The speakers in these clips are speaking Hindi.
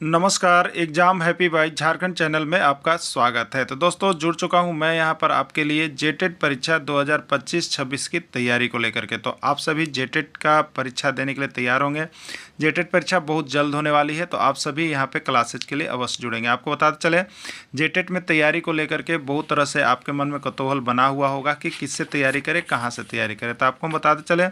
नमस्कार, exam happy by Jharkhand channel में आपका स्वागत है। तो दोस्तों जुड़ चुका हूं मैं यहां पर आपके लिए जेटेट परीक्षा 2025-26 की तैयारी को लेकर के। तो आप सभी जेटेट का परीक्षा देने के लिए तैयार होंगे। जेटेट परीक्षा बहुत जल्द होने वाली है, तो आप सभी यहां पे क्लासेज के लिए अवश्य जुड़ेंगे। आपको बताते चले, जेटेट में तैयारी को लेकर के बहुत तरह से आपके मन में कौतूहल बना हुआ होगा कि किससे तैयारी करें, कहाँ से तैयारी करें। तो आपको बताते चले,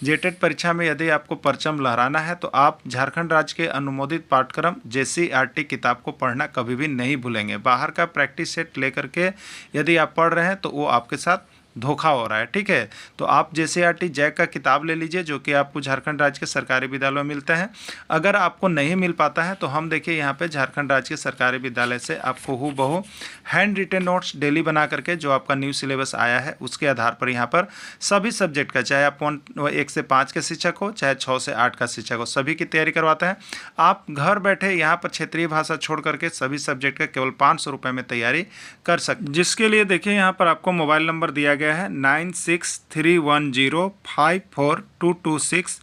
जेटेट परीक्षा में यदि आपको परचम लहराना है तो आप झारखंड राज्य के अनुमोदित पाठ्यक्रम JCERT किताब को पढ़ना कभी भी नहीं भूलेंगे। बाहर का प्रैक्टिस सेट लेकर के यदि आप पढ़ रहे हैं तो वो आपके साथ धोखा हो रहा है, ठीक है। तो आप JCERT जैक का किताब ले लीजिए, जो कि आपको झारखंड राज्य के सरकारी विद्यालयों में मिलते हैं। अगर आपको नहीं मिल पाता है तो हम देखिए यहाँ पे झारखंड राज्य के सरकारी विद्यालय से आपको हूबहू हैंड रिटेन नोट्स डेली बना करके, जो आपका न्यू सिलेबस आया है उसके आधार पर यहाँ पर सभी सब्जेक्ट का, चाहे आप 1 से 5 के शिक्षक हो, चाहे 6 से 8 का शिक्षक हो, सभी की तैयारी करवाते हैं। आप घर बैठे यहाँ पर क्षेत्रीय भाषा छोड़ करके सभी सब्जेक्ट का केवल 500 रुपये में तैयारी कर सकते, जिसके लिए देखिए यहाँ पर आपको मोबाइल नंबर दिया गया है 9631054226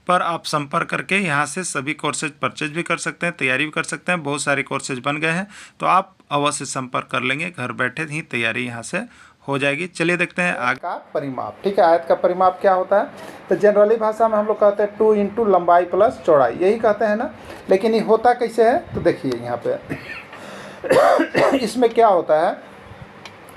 पर आप संपर्क करके यहाँ से सभी कोर्सेज परचेज भी कर सकते हैं, तैयारी भी कर सकते हैं। बहुत सारे कोर्सेज बन गए हैं, तो आप अवश्य संपर्क कर लेंगे, घर बैठे ही तैयारी यहाँ से हो जाएगी। चलिए देखते हैं आगे का परिमाप। ठीक है, आयत का परिमाप क्या होता है? तो जनरली भाषा में हम लोग कहते हैं 2 इंटू लंबाई प्लस चौड़ाई, यही कहते हैं ना। लेकिन ये होता कैसे है? तो देखिए यहाँ पे इसमें क्या होता है,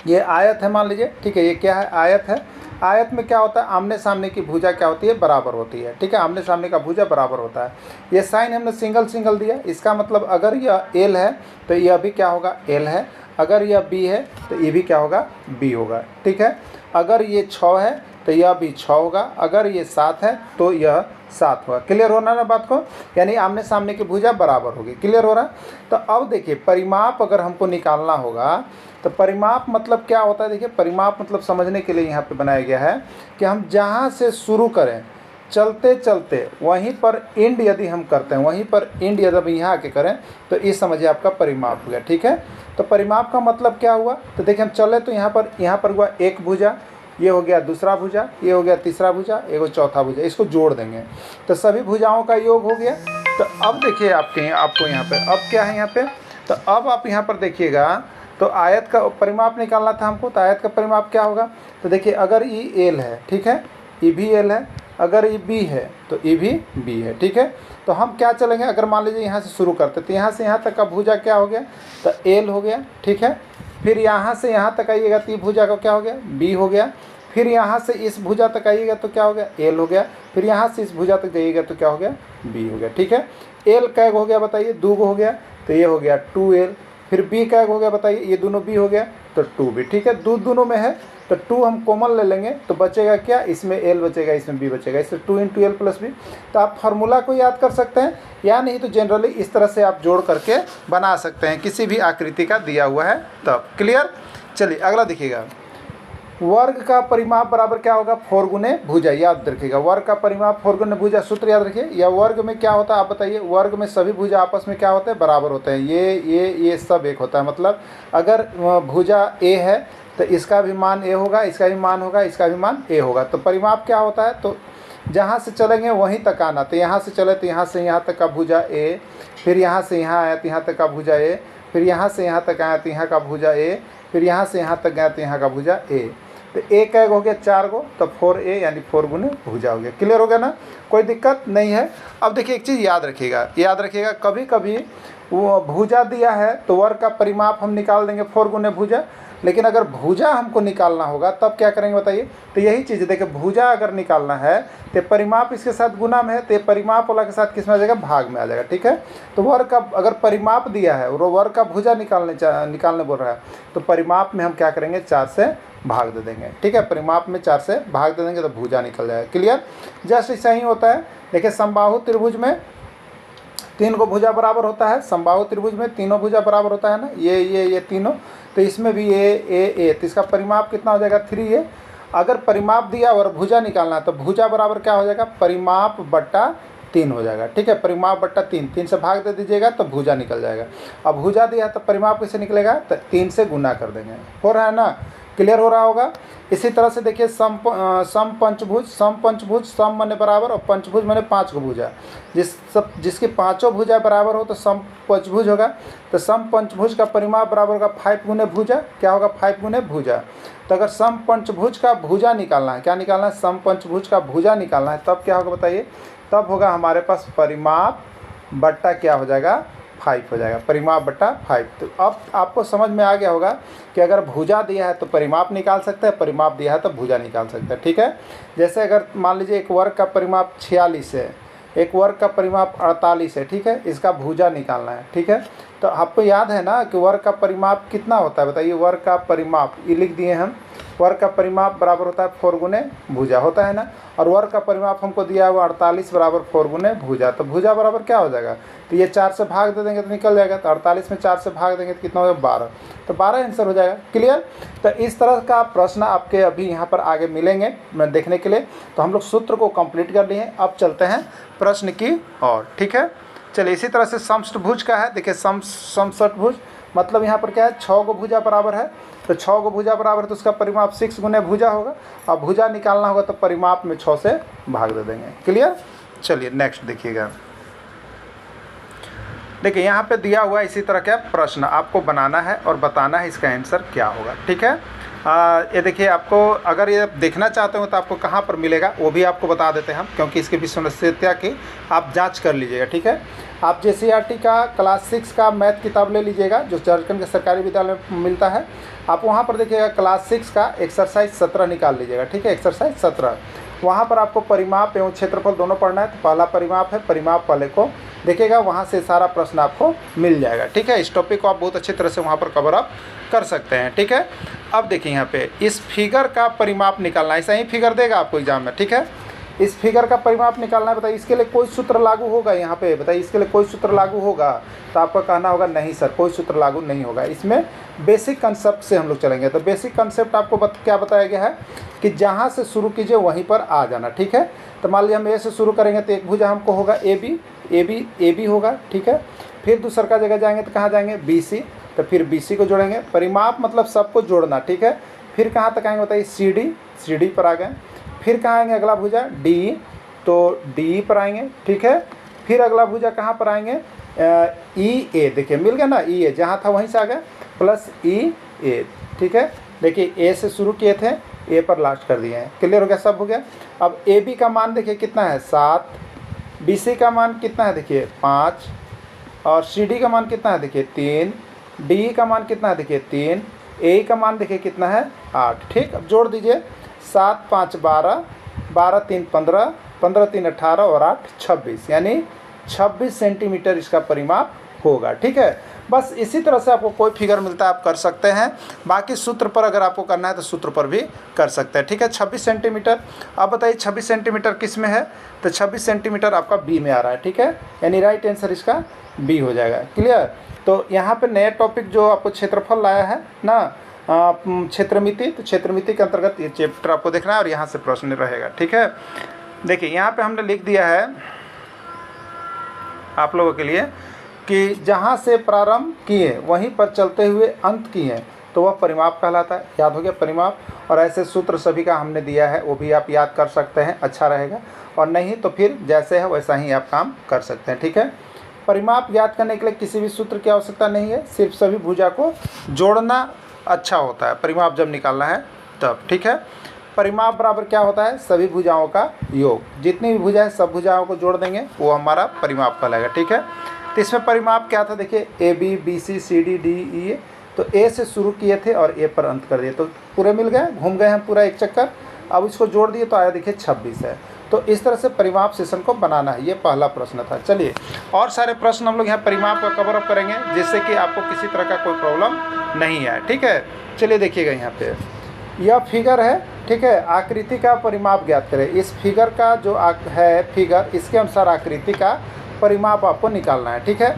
ये आयत है मान लीजिए, ठीक है। ये क्या है? आयत है। आयत में क्या होता है? आमने सामने की भुजा क्या होती है? बराबर होती है, ठीक है। आमने सामने का भुजा बराबर होता है। ये साइन हमने सिंगल सिंगल दिया, इसका मतलब अगर यह एल है तो यह भी क्या होगा? एल है। अगर यह बी है तो ये भी क्या होगा? बी होगा, ठीक है। अगर ये 6 है तो यह भी 6 होगा। अगर ये 7 है तो यह 7 होगा। क्लियर होना ना बात को? यानी आमने सामने की भुजा बराबर होगी। क्लियर हो रहा है? तो अब देखिए, परिमाप अगर हमको निकालना होगा तो परिमाप मतलब क्या होता है? देखिए, परिमाप मतलब समझने के लिए यहाँ पे बनाया गया है कि हम जहाँ से शुरू करें, चलते चलते वहीं पर एंड यदि हम करते हैं, वहीं पर एंड यदि यहाँ आके करें तो ये समझिए आपका परिमाप हो गया, ठीक है। तो परिमाप का मतलब क्या हुआ? तो देखिए, हम चले तो यहाँ पर हुआ एक भुजा, ये हो गया दूसरा भुजा, ये हो गया तीसरा भुजा, एक चौथा भुजा, इसको जोड़ देंगे तो सभी भुजाओं का योग हो गया। तो अब देखिए आपको यहाँ पे अब क्या है यहाँ पे? तो अब आप यहाँ पर देखिएगा, तो आयत का परिमाप निकालना था हमको। तो आयत का परिमाप क्या होगा? तो देखिए, अगर ई एल है, ठीक है, ई भी एल है। अगर ई बी है तो ई भी बी है, ठीक है। तो हम क्या चलेंगे, अगर मान लीजिए यहाँ से शुरू करते तो यहाँ से यहाँ तक का भुजा क्या हो गया? तो एल हो गया, ठीक है। फिर यहाँ से यहाँ तक आइएगा तो भुजा का क्या हो गया? बी हो गया। फिर यहाँ से इस भुजा तक आइएगा तो क्या हो गया? एल हो गया। फिर यहाँ से इस भुजा तक जाइएगा तो क्या हो गया? बी हो गया, ठीक है। एल कैग हो गया बताइए? 2 हो गया, तो ये हो गया 2L। फिर बी कैग हो गया बताइए? ये दोनों बी हो गया तो 2 भी, ठीक है। दोनों में है तो 2 हम कॉमन ले लेंगे तो बचेगा क्या? इसमें एल बचेगा, इसमें बी बचेगा, इससे 2 इंटू एल प्लस बी। तो आप फार्मूला को याद कर सकते हैं, या नहीं तो जनरली इस तरह से आप जोड़ करके बना सकते हैं, किसी भी आकृति का दिया हुआ है तब। क्लियर? चलिए अगला देखिएगा। वर्ग का परिमाप बराबर क्या होगा? 4 गुने भुजा, याद रखिएगा। वर्ग का परिमाप 4 गुने भुजा, सूत्र याद रखिए। या वर्ग में क्या होता है आप बताइए? वर्ग में सभी भुजा आपस में क्या होते हैं? बराबर होते हैं। ये सब एक होता है। मतलब अगर भुजा ए है तो इसका भी मान ए होगा, इसका भी मान होगा, इसका भी मान ए होगा। तो परिमाप क्या होता है? तो जहाँ से चलेंगे वहीं तक आना। तो यहाँ से चले तो यहाँ से यहाँ तक का भुजा ए, फिर यहाँ से यहाँ आया तो यहाँ तक का भुजा ए, फिर यहाँ से यहाँ तक आया तो यहाँ का भुजा ए, फिर यहाँ से यहाँ तक गया तो यहाँ का भुजा ए। तो ए कैग हो गया 4 गो, तो 4A यानी 4 गुने भुजा हो गया। क्लियर हो गया ना? कोई दिक्कत नहीं है। अब देखिए, एक चीज़ याद रखिएगा, कभी कभी वो भुजा दिया है तो वर्ग का परिमाप हम निकाल देंगे 4 गुने भुजा। लेकिन अगर भुजा हमको निकालना होगा तब क्या करेंगे बताइए? तो यही चीज़ देखिए, भुजा अगर निकालना है तो परिमाप इसके साथ गुना में है, तो परिमाप वाला के साथ किस में आ जाएगा? भाग में आ जाएगा, ठीक है। तो वर्ग का अगर परिमाप दिया है और वर्ग का भुजा निकालने बोल रहा है तो परिमाप में हम क्या करेंगे? 4 से भाग दे देंगे, ठीक है। परिमाप में 4 से भाग दे देंगे तो भुजा निकल जाएगा। क्लियर? जस्ट ऐसा ही होता है। देखिए, समबाहु त्रिभुज में 3 को भुजा बराबर होता है। समबाहु त्रिभुज में तीनों भुजा बराबर होता है ना, ये तीनों। तो इसमें भी ए तो इसका परिमाप कितना हो जाएगा? 3A। अगर परिमाप दिया और भुजा निकालना है तो भुजा बराबर क्या हो जाएगा? परिमाप बट्टा 3 हो जाएगा, ठीक है। परिमाप बट्टा 3 से भाग दे दीजिएगा तो भुजा निकल जाएगा। अब भुजा दिया तो परिमाप कैसे निकलेगा? तो 3 से गुना कर देंगे। हो रहा है ना? क्लियर हो रहा होगा। इसी तरह से देखिए सम पंचभुज, सम माने बराबर और पंचभुज माने 5 भुजा, जिसकी पांचों भुजा बराबर हो तो सम पंचभुज होगा। तो सम पंचभुज का परिमाप बराबर होगा 5 गुने भुजा, क्या होगा 5 गुने भुजा। तो अगर सम पंचभुज का भुजा निकालना है, क्या निकालना है, सम पंचभुज का भुजा निकालना है, तब क्या होगा बताइए, तब होगा हमारे पास परिमाप बट्टा क्या हो जाएगा 5 हो जाएगा, परिमाप बट्टा 5। तो अब आपको समझ में आ गया होगा कि अगर भुजा दिया है तो परिमाप निकाल सकते हैं, परिमाप दिया है तो भुजा निकाल सकते हैं, ठीक है। जैसे अगर मान लीजिए एक वर्ग का परिमाप 46 है, एक वर्ग का परिमाप 48 है, ठीक है, इसका भुजा निकालना है, ठीक है। तो आपको याद है ना कि वर्ग का परिमाप कितना होता है, बताइए, वर्ग का परिमाप ये लिख दिए हम, वर्ग का परिमाप बराबर होता है 4 गुने भुजा, होता है ना। और वर्ग का परिमाप हमको दिया हुआ 48 बराबर 4 गुने भुजा, तो भुजा बराबर क्या हो जाएगा, तो ये 4 से भाग दे देंगे तो निकल जाएगा। तो 48 में 4 से भाग देंगे तो कितना हो जाएगा 12, तो 12 आंसर हो जाएगा। क्लियर। तो इस तरह का प्रश्न आपके अभी यहाँ पर आगे मिलेंगे देखने के लिए। तो हम लोग सूत्र को कंप्लीट कर लिए हैं, अब चलते हैं प्रश्न की और, ठीक है। चलिए, इसी तरह से समष्टभुज का है, देखिए समष्टभुज मतलब यहाँ पर क्या है, 6 गो भुजा बराबर है, तो 6 गो भुजा बराबर है तो उसका परिमाप 6 गुने भुजा होगा। अब भुजा निकालना होगा तो परिमाप में 6 से भाग दे देंगे। क्लियर। चलिए नेक्स्ट देखिएगा, देखिए यहाँ पे दिया हुआ इसी तरह का प्रश्न आपको बनाना है और बताना है इसका आंसर क्या होगा, ठीक है। ये देखिए, आपको अगर ये देखना चाहते हो तो आपको कहाँ पर मिलेगा वो भी आपको बता देते हैं हम, क्योंकि इसके विश्वसनीयता की आप जांच कर लीजिएगा, ठीक है। आप JCERT का क्लास 6 का मैथ किताब ले लीजिएगा जो झारखंड के सरकारी विद्यालय में मिलता है। आप वहाँ पर देखिएगा क्लास 6 का एक्सरसाइज 17 निकाल लीजिएगा, ठीक है, एक्सरसाइज 17। वहाँ पर आपको परिमाप एवं क्षेत्रफल दोनों पढ़ना है। तो पहला परिमाप है, परिमाप वाले को देखिएगा, वहाँ से सारा प्रश्न आपको मिल जाएगा, ठीक है। इस टॉपिक को आप बहुत अच्छी तरह से वहाँ पर कवर अप कर सकते हैं, ठीक है। अब देखिए यहाँ पे इस फिगर का परिमाप निकालना है, ऐसा ही फिगर देगा आपको एग्जाम में, ठीक है। इस फिगर का परिमाप निकालना है, बताइए इसके लिए कोई सूत्र लागू होगा यहाँ पे, बताइए इसके लिए कोई सूत्र लागू होगा, तो आपका कहना होगा नहीं सर कोई सूत्र लागू नहीं होगा, इसमें बेसिक कंसेप्ट से हम लोग चलेंगे। तो बेसिक कंसेप्ट आपको क्या बताया गया है कि जहाँ से शुरू कीजिए वहीं पर आ जाना, ठीक है। तो मान लीजिए हम ए से शुरू करेंगे तो एक भुजा हमको होगा ए बी होगा, ठीक है। फिर दूसरा का जगह जाएंगे तो कहाँ जाएंगे BC, तो फिर BC को जोड़ेंगे, परिमाप मतलब सबको जोड़ना, ठीक है। फिर कहाँ तक आएंगे बताइए CD पर आ गए। फिर कहाँ आएंगे अगला भुजा D, तो D पर आएंगे, ठीक है। फिर अगला भुजा कहाँ पर आएंगे EA, देखिए मिल गया ना, EA जहाँ था वहीं से आ गया प्लस EA, ठीक है। देखिए A से शुरू किए थे, A पर लास्ट कर दिए हैं, क्लियर हो गया, सब हो गया। अब AB का मान देखिए कितना है 7, BC का मान कितना है देखिए 5, और CD का मान कितना है देखिए 3, DE का मान कितना है देखिए 3, AE का मान देखिए कितना है 8, ठीक। अब जोड़ दीजिए 7 5 12, 12 3 15, 15 3 18 और 8 26, यानी 26 सेंटीमीटर इसका परिमाप होगा, ठीक है। बस इसी तरह से आपको कोई फिगर मिलता है आप कर सकते हैं, बाकी सूत्र पर अगर आपको करना है तो सूत्र पर भी कर सकते हैं, ठीक है। 26 सेंटीमीटर, अब बताइए 26 सेंटीमीटर किस में है, तो 26 सेंटीमीटर आपका बी में आ रहा है, ठीक है, यानी राइट आंसर इसका बी हो जाएगा। क्लियर। तो यहाँ पे नया टॉपिक जो आपको क्षेत्रफल लाया है ना, क्षेत्रमिति, तो क्षेत्रमिति के अंतर्गत ये चैप्टर आपको देखना है और यहाँ से प्रश्न रहेगा, ठीक है। देखिए यहाँ पे हमने लिख दिया है आप लोगों के लिए कि जहाँ से प्रारंभ किए वहीं पर चलते हुए अंत किए तो वह परिमाप कहलाता है। याद हो गया परिमाप। और ऐसे सूत्र सभी का हमने दिया है, वो भी आप याद कर सकते हैं, अच्छा रहेगा। और नहीं तो फिर जैसे है वैसा ही आप काम कर सकते हैं, ठीक है। परिमाप याद करने के लिए किसी भी सूत्र की आवश्यकता नहीं है, सिर्फ सभी भुजा को जोड़ना अच्छा होता है परिमाप जब निकालना है तब, ठीक है। परिमाप बराबर क्या होता है, सभी भुजाओं का योग, जितनी भी भुजा है सब भुजाओं को जोड़ देंगे वो हमारा परिमाप कहलाएगा, ठीक है। तो इसमें परिमाप क्या था देखिए AB BC CD D E, तो A से शुरू किए थे और A पर अंत कर दिए, तो पूरे मिल गए, घूम गए हैं पूरा एक चक्कर। अब इसको जोड़ दिए तो आया देखिए 26 है। तो इस तरह से परिमाप सेशन को बनाना है, ये पहला प्रश्न था। चलिए और सारे प्रश्न हम लोग यहाँ परिमाप का कवर अप करेंगे जिससे कि आपको किसी तरह का कोई प्रॉब्लम नहीं आए, ठीक है। चलिए देखिएगा यहाँ पे यह फिगर है, ठीक है। आकृति का परिमाप ज्ञात करें। इस फिगर का जो है फिगर, इसके अनुसार आकृति का परिमाप आपको निकालना है, ठीक है।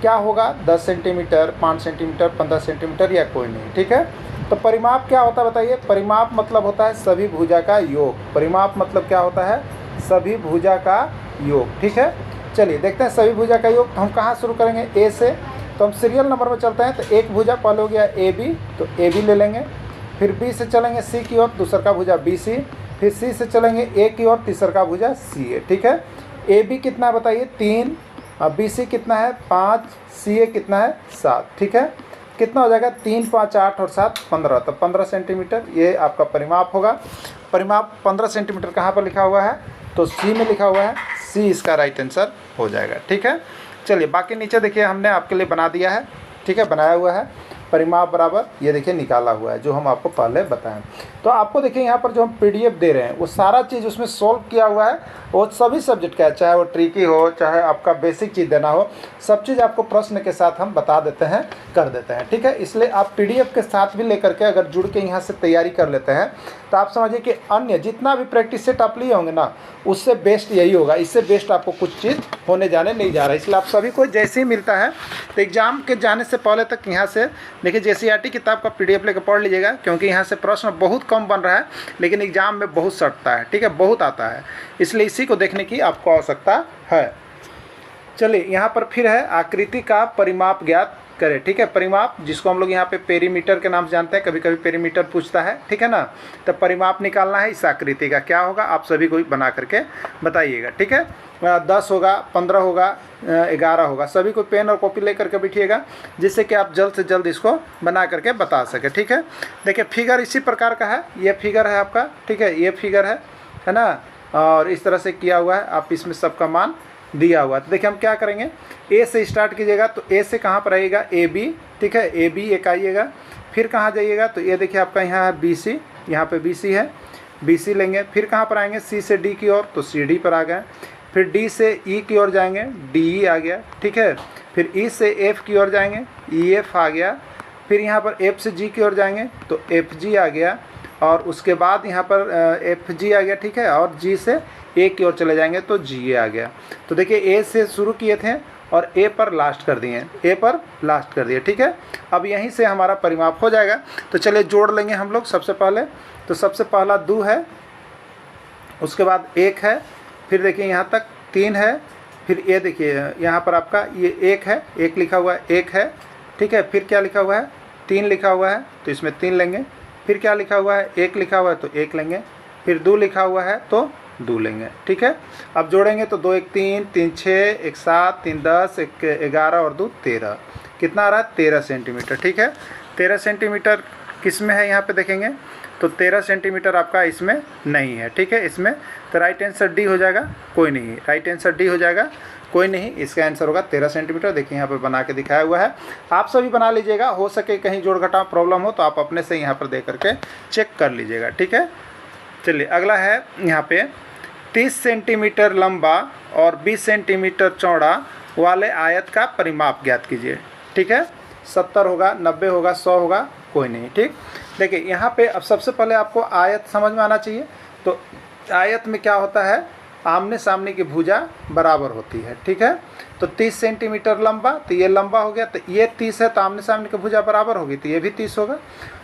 क्या होगा 10 सेंटीमीटर, 5 सेंटीमीटर, 15 सेंटीमीटर या कोई नहीं, ठीक है। तो परिमाप क्या होता है बताइए, परिमाप मतलब होता है सभी भुजा का योग। परिमाप मतलब क्या होता है, सभी भुजा का योग, ठीक है। चलिए देखते हैं सभी भुजा का योग। तो हम कहाँ शुरू करेंगे, ए से, तो हम सीरियल नंबर में चलते हैं। तो एक भुजा पहले हो गया AB, तो AB ले लेंगे। फिर बी से चलेंगे सी की ओर, दूसरा का भुजा बी सी, फिर सी से चलेंगे ए की ओर, तीसरा का भुजा सी ए, ठीक है। ए बी कितना है बताइए 3, बी सी कितना है 5, सी ए कितना है 7, ठीक है। कितना हो जाएगा 3, 5, 8 और 7 15, तो 15 सेंटीमीटर ये आपका परिमाप होगा। परिमाप 15 सेंटीमीटर कहाँ पर लिखा हुआ है, तो सी में लिखा हुआ है, सी इसका राइट आंसर हो जाएगा, ठीक है। चलिए बाकी नीचे देखिए हमने आपके लिए बना दिया है, ठीक है, बनाया हुआ है। परिमाप बराबर ये देखिए निकाला हुआ है जो हम आपको पहले बताएं। तो आपको देखिए यहाँ पर जो हम पीडीएफ दे रहे हैं वो सारा चीज़ उसमें सॉल्व किया हुआ है, वो सभी सब्जेक्ट का है, चाहे वो ट्रिकी हो चाहे आपका बेसिक चीज़ देना हो, सब चीज़ आपको प्रश्न के साथ हम बता देते हैं, कर देते हैं, ठीक है। इसलिए आप पीडीएफ के साथ भी लेकर के अगर जुड़ के यहाँ से तैयारी कर लेते हैं तो आप समझिए कि अन्य जितना भी प्रैक्टिस सेट आप लिए होंगे ना उससे बेस्ट यही होगा, इससे बेस्ट आपको कुछ चीज़ होने जाने नहीं जा रहा है। इसलिए आप सभी को जैसे ही मिलता है तो एग्ज़ाम के जाने से पहले तक यहाँ से देखिए जेसीईआरटी किताब का पीडीएफ लेकर पढ़ लीजिएगा, क्योंकि यहाँ से प्रश्न बहुत कम बन रहा है लेकिन एग्जाम में बहुत सटता है, ठीक है, बहुत आता है, इसलिए इसी को देखने की आपको आवश्यकता है। चलिए यहाँ पर फिर है आकृति का परिमाप ज्ञात करें, ठीक है। परिमाप जिसको हम लोग यहाँ पे पेरीमीटर के नाम से जानते हैं, कभी कभी पेरीमीटर पूछता है, ठीक है ना। तो परिमाप निकालना है इस आकृति का, क्या होगा आप सभी को बना करके बताइएगा, ठीक है। 10 होगा, 15 होगा, 11 होगा, सभी को पेन और कॉपी लेकर के बैठिएगा जिससे कि आप जल्द से जल्द इसको बना करके बता सके, ठीक है। देखिए फिगर इसी प्रकार का है, ये फिगर है आपका, ठीक है, ये फिगर है ना, और इस तरह से किया हुआ है, आप इसमें सबका मान दिया हुआ है। तो देखिए हम क्या करेंगे, ए से स्टार्ट कीजिएगा, तो ए से कहाँ पर आइएगा ए बी, ठीक है, ए बी एक आइएगा, फिर कहाँ जाइएगा तो ये देखिए आपका यहाँ है बी सी, यहाँ पे बी सी है, बी सी लेंगे, फिर कहाँ पर आएंगे सी से डी की ओर, तो सी डी पर आ गए, फिर डी से ई की ओर जाएंगे, डी ई आ गया, ठीक है, फिर ई से एफ की ओर जाएंगे, ई एफ आ गया, फिर यहाँ पर एफ से जी की ओर जाएंगे तो एफ जी आ गया, और उसके बाद यहाँ पर एफ जी आ गया, ठीक है, और जी से ए की ओर चले जाएंगे तो जी ए आ गया। तो देखिए ए से शुरू किए थे और ए पर लास्ट कर दिए, ए पर लास्ट कर दिए, ठीक है। अब यहीं से हमारा परिमाप हो जाएगा। तो चलिए जोड़ लेंगे हम लोग सबसे पहले, तो सबसे पहला 2 है, उसके बाद 1 है, फिर देखिए यहाँ तक 3 है, फिर ये देखिए यहाँ पर आपका ये 1 है, 1 लिखा हुआ है, 1 है, ठीक है, फिर क्या लिखा हुआ है 3 लिखा हुआ है तो इसमें 3 लेंगे, फिर क्या लिखा हुआ है 1 लिखा हुआ है तो 1 लेंगे, फिर 2 लिखा हुआ है तो 2 लेंगे, ठीक है। अब जोड़ेंगे तो 2 1 3, 3 6, 1 7, 3 10, 1 11 और 2 13, कितना आ रहा है 13 सेंटीमीटर, ठीक है। 13 सेंटीमीटर किस में है यहाँ पे देखेंगे तो 13 सेंटीमीटर आपका इसमें नहीं है, ठीक है, इसमें तो राइट आंसर डी हो जाएगा, कोई नहीं, राइट आंसर डी हो जाएगा, कोई नहीं, इसका आंसर होगा 13 सेंटीमीटर। देखिए यहाँ पर बना के दिखाया हुआ है, आप सभी बना लीजिएगा, हो सके कहीं जोड़ घटाव प्रॉब्लम हो तो आप अपने से यहाँ पर दे करके चेक कर लीजिएगा, ठीक है। चलिए अगला है यहाँ पे 30 सेंटीमीटर लंबा और 20 सेंटीमीटर चौड़ा वाले आयत का परिमाप ज्ञात कीजिए, ठीक है। 70 होगा, 90 होगा, 100 होगा, कोई नहीं, ठीक। देखिए यहाँ पे अब सबसे पहले आपको आयत समझ में आना चाहिए। तो आयत में क्या होता है, आमने सामने की भुजा बराबर होती है, ठीक है। तो 30 सेंटीमीटर लंबा, तो ये लंबा हो गया, तो ये 30 है तो आमने सामने की भुजा बराबर होगी तो ये भी 30 होगा।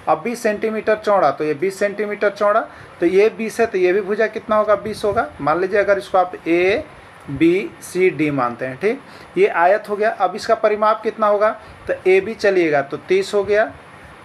अब 20 सेंटीमीटर चौड़ा, तो ये 20 सेंटीमीटर चौड़ा, तो ये 20 है तो ये भी भुजा कितना होगा 20 होगा। मान लीजिए अगर इसको आप ए बी सी डी मानते हैं, ठीक, ये आयत हो गया। अब इसका परिमाप कितना होगा, तो ए बी चलिएगा तो 30 हो गया,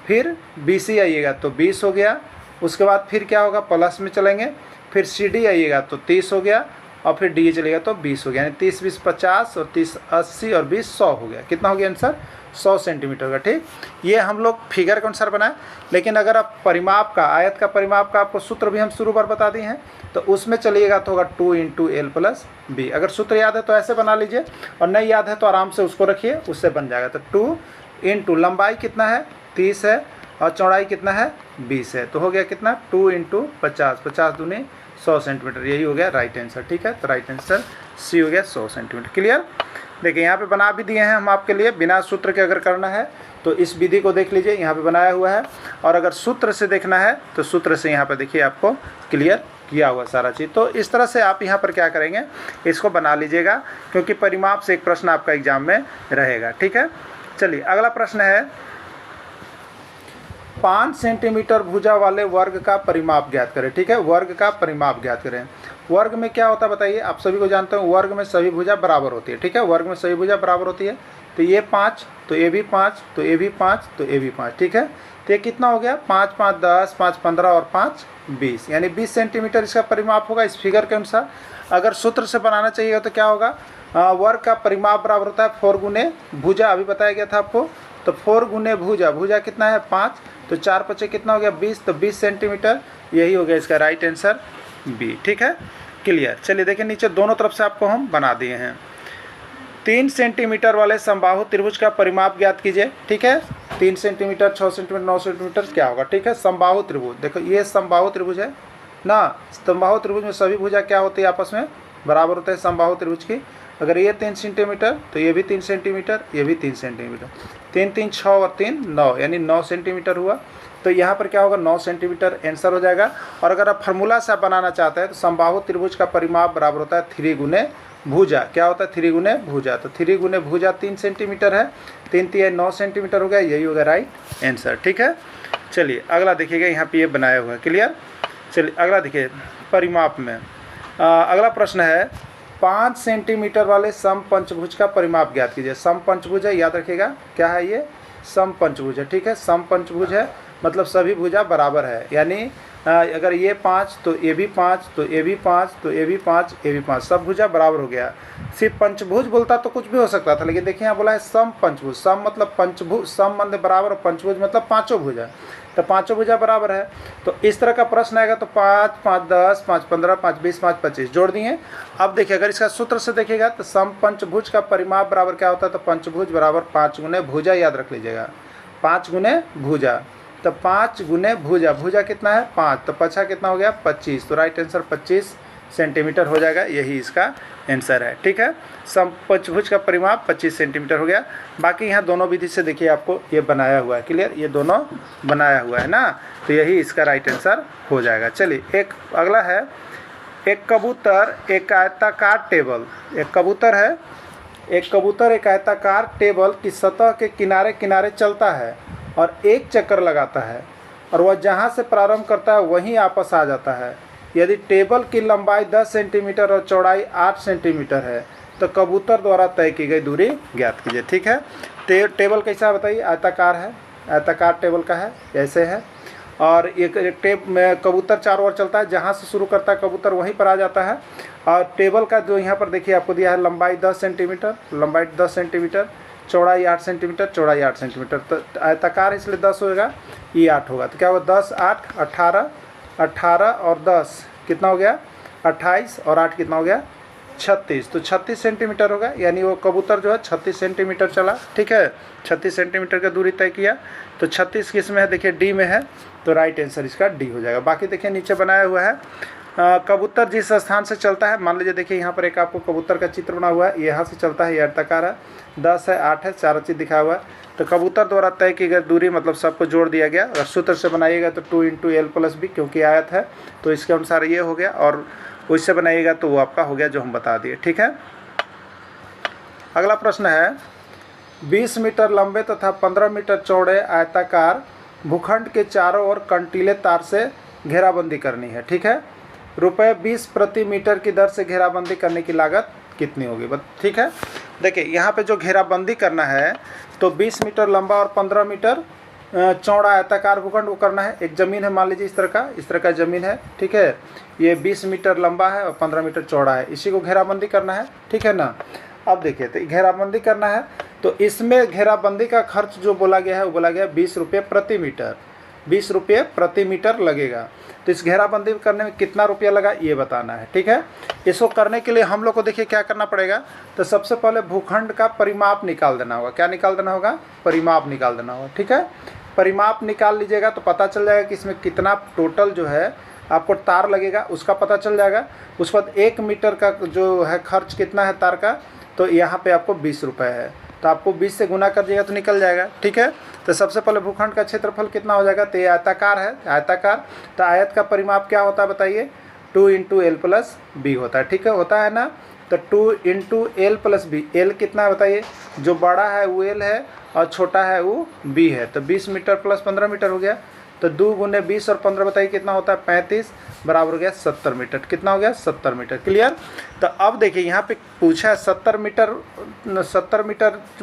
फिर बी सी आइएगा तो 20 हो गया, उसके बाद फिर क्या होगा प्लस में चलेंगे, फिर सी डी आइएगा तो 30 हो गया, और फिर डी चलेगा तो 20 हो गया, यानी 30 20 50 और 30 80 और 20 100 हो गया। कितना हो गया आंसर 100 सेंटीमीटर का, ठीक। ये हम लोग फिगर के अनुसार बनाए, लेकिन अगर आप परिमाप का, आयत का परिमाप का आपको सूत्र भी हम शुरू बार बता दिए हैं, तो उसमें चलिएगा तो होगा 2 × L + B। अगर सूत्र याद है तो ऐसे बना लीजिए, और नहीं याद है तो आराम से उसको रखिए, उससे बन जाएगा। तो 2 × लंबाई कितना है 30 है और चौड़ाई कितना है 20 है, तो हो गया कितना 2 × 50, 50 दूनी 100 सेंटीमीटर, यही हो गया राइट आंसर, ठीक है। तो राइट आंसर सी हो गया 100 सेंटीमीटर। क्लियर। देखिए यहाँ पे बना भी दिए हैं हम आपके लिए, बिना सूत्र के अगर करना है तो इस विधि को देख लीजिए, यहाँ पे बनाया हुआ है, और अगर सूत्र से देखना है तो सूत्र से यहाँ पे देखिए आपको क्लियर किया हुआ सारा चीज़। तो इस तरह से आप यहाँ पर क्या करेंगे, इसको बना लीजिएगा, क्योंकि परिमाप से एक प्रश्न आपका एग्जाम में रहेगा, ठीक है। चलिए अगला प्रश्न है 5 सेंटीमीटर भुजा वाले वर्ग का परिमाप ज्ञात करें, ठीक है। वर्ग का परिमाप ज्ञात करें। वर्ग में क्या होता है बताइए, आप सभी को जानते हो, वर्ग में सभी भुजा बराबर होती है, ठीक है। वर्ग में सभी भुजा बराबर होती है, तो ये 5, तो ये भी 5, तो ये भी 5, तो ये भी 5, ठीक है। तो ये कितना हो गया, 5 5 10, 5 15 और 5 20, यानी 20 सेंटीमीटर इसका परिमाप होगा इस फिगर के अनुसार। अगर सूत्र से बनाना चाहिए तो क्या होगा, वर्ग का परिमाप बराबर होता है 4 गुने भुजा, अभी बताया गया था आपको। तो 4 गुने भुजा, भुजा कितना है 5, तो 4 पचे कितना हो गया 20, तो 20 सेंटीमीटर, यही हो गया इसका राइट आंसर बी, ठीक है, क्लियर। चलिए देखिए नीचे दोनों तरफ से आपको हम बना दिए हैं। 3 सेंटीमीटर वाले समबाहु त्रिभुज का परिमाप ज्ञात कीजिए, ठीक है। 3 सेंटीमीटर, 6 सेंटीमीटर, 9 सेंटीमीटर क्या होगा, ठीक है। समबाहु त्रिभुज, देखो ये समबाहु त्रिभुज है ना, समबाहु त्रिभुज में सभी भुजा क्या होती है, आपस में बराबर होते हैं समबाहु त्रिभुज की। अगर ये 3 सेंटीमीटर तो ये भी 3 सेंटीमीटर, ये भी 3 सेंटीमीटर, 3 3 6 और 3 9, यानी 9 सेंटीमीटर हुआ। तो यहाँ पर क्या होगा 9 सेंटीमीटर आंसर हो जाएगा। और अगर आप फार्मूला से बनाना चाहते हैं तो समबाहु त्रिभुज का परिमाप बराबर होता है 3 गुने भुजा, क्या होता है 3 गुने भुजा, तो 3 गुने भुजा 3 सेंटीमीटर है, 3 3 9 सेंटीमीटर हो गया, यही होगा राइट आंसर, ठीक है। चलिए अगला देखिएगा, यहाँ पे ये बनाया हुआ है, क्लियर। चलिए अगला देखिए परिमाप में अगला प्रश्न है 5 सेंटीमीटर वाले समपंचभुज का परिमाप ज्ञात कीजिए। समपंचभुज है, याद रखिएगा क्या है ये, समपंचभुज है, ठीक है। समपंचभुज है मतलब सभी भुजा बराबर है, यानी अगर ये 5 तो ये भी 5, तो ये भी 5, तो ये भी 5, ये भी 5, सब भुजा बराबर हो गया। सिर्फ पंचभुज बोलता तो कुछ भी हो सकता था, लेकिन देखिए यहाँ बोला है सम पंचभुज, सम मतलब पंचभुज, सम मतलब बराबर, और पंचभुज मतलब पाँचों भुजा, तो पाँचों भुजा बराबर है। तो इस तरह का प्रश्न आएगा तो 5 5 10, 5 15, 5 20, 5 25 जोड़ दिए। अब देखिए अगर इसका सूत्र से देखिएगा तो सम पंचभुज का परिमाप बराबर क्या होता है, तो पंचभुज बराबर 5 गुने भुजा, याद रख लीजिएगा 5 गुने भुजा, तो 5 गुने भुजा, भुजा कितना है 5, तो पछा कितना हो गया 25, तो राइट आंसर 25 सेंटीमीटर हो जाएगा, यही इसका आंसर है, ठीक है। समपंचभुज का परिमाप 25 सेंटीमीटर हो गया। बाकी यहाँ दोनों विधि से देखिए आपको ये बनाया हुआ है, क्लियर, ये दोनों बनाया हुआ है ना, तो यही इसका राइट आंसर हो जाएगा। चलिए एक अगला है, एक कबूतर एक आयताकार टेबल, एक कबूतर है, एक कबूतर एक आयताकार टेबल की सतह के किनारे किनारे चलता है और एक चक्कर लगाता है, और वह जहाँ से प्रारंभ करता है वहीं वापस आ जाता है। यदि टेबल की लंबाई 10 सेंटीमीटर और चौड़ाई 8 सेंटीमीटर है तो कबूतर द्वारा तय की गई दूरी ज्ञात कीजिए, ठीक है। टेबल कैसा है बताइए, आयताकार है, आयताकार टेबल का है, ऐसे है, और एक टेप में कबूतर चारों ओर चलता है, जहाँ से शुरू करता है कबूतर वहीं पर आ जाता है। और टेबल का जो यहाँ पर देखिए आपको दिया है लंबाई 10 सेंटीमीटर, लंबाई 10 सेंटीमीटर, चौड़ाई 8 सेंटीमीटर, चौड़ाई 8 सेंटीमीटर, तो आयताकार इसलिए 10 होगा, ये 8 होगा, तो क्या होगा 10 8 18, 18 और 10 कितना हो गया 28, और 8 कितना हो गया 36, तो 36 सेंटीमीटर होगा, यानी वो कबूतर जो है 36 सेंटीमीटर चला, ठीक है, 36 सेंटीमीटर का दूरी तय किया। तो 36 किस में है, देखिए डी में है, तो राइट आंसर इसका डी हो जाएगा। बाकी देखिए नीचे बनाया हुआ है, कबूतर जिस स्थान से चलता है, मान लीजिए देखिए यहाँ पर एक आपको कबूतर का चित्र बना हुआ है, यहाँ से चलता है, ये आयताकार है, 10 है 8 है, चारों चीज़ दिखाया हुआ है। तो कबूतर द्वारा तय की गई दूरी मतलब सबको जोड़ दिया गया, अगर सूत्र से बनाइएगा तो 2 × L + B, क्योंकि आयत है तो इसके अनुसार ये हो गया, और उससे बनाइएगा तो वो आपका हो गया जो हम बता दिए, ठीक है। अगला प्रश्न है 20 मीटर लंबे तथा 15 मीटर चौड़े आयताकार भूखंड के चारों ओर कंटीले तार से घेराबंदी करनी है, ठीक है। रुपये 20 प्रति मीटर की दर से घेराबंदी करने की लागत कितनी होगी, ठीक है। देखिए यहाँ पे जो घेराबंदी करना है तो 20 मीटर लंबा और 15 मीटर चौड़ा आयताकार भूखंड वो करना है। एक ज़मीन है, मान लीजिए इस तरह का ज़मीन है, ठीक है, ये 20 मीटर लंबा है और 15 मीटर चौड़ा है, इसी को घेराबंदी करना है, ठीक है ना। अब देखिए तो घेराबंदी करना है तो इसमें घेराबंदी का खर्च जो बोला गया है वो बोला गया 20 रुपये प्रति मीटर, 20 रुपये प्रति मीटर लगेगा। तो इस घेराबंदी करने में कितना रुपया लगा ये बताना है, ठीक है। इसको करने के लिए हम लोग को देखिए क्या करना पड़ेगा, तो सबसे पहले भूखंड का परिमाप निकाल देना होगा। क्या निकाल देना होगा, परिमाप निकाल देना होगा, ठीक है। परिमाप निकाल लीजिएगा तो पता चल जाएगा कि इसमें कितना टोटल जो है आपको तार लगेगा, उसका पता चल जाएगा। उसके बाद 1 मीटर का जो है खर्च कितना है तार का, तो यहाँ पे आपको 20 रुपये है, तो आपको 20 से गुना कर दिएगा तो निकल जाएगा, ठीक है। तो सबसे पहले भूखंड का क्षेत्रफल कितना हो जाएगा, तो ये आयताकार है, आयताकार, तो आयत का परिमाप क्या होता है बताइए, 2 × L + B होता है, ठीक है, होता है ना। तो 2 × L + B, L कितना है बताइए, जो बड़ा है वो L है और छोटा है वो B है, तो 20 मीटर + 15 मीटर हो गया। तो 2 गुने 20 और 15 बताइए कितना होता है 35 बराबर हो गया 70 मीटर। कितना हो गया 70 मीटर। क्लियर। तो अब देखिए यहाँ पे पूछा है 70 मीटर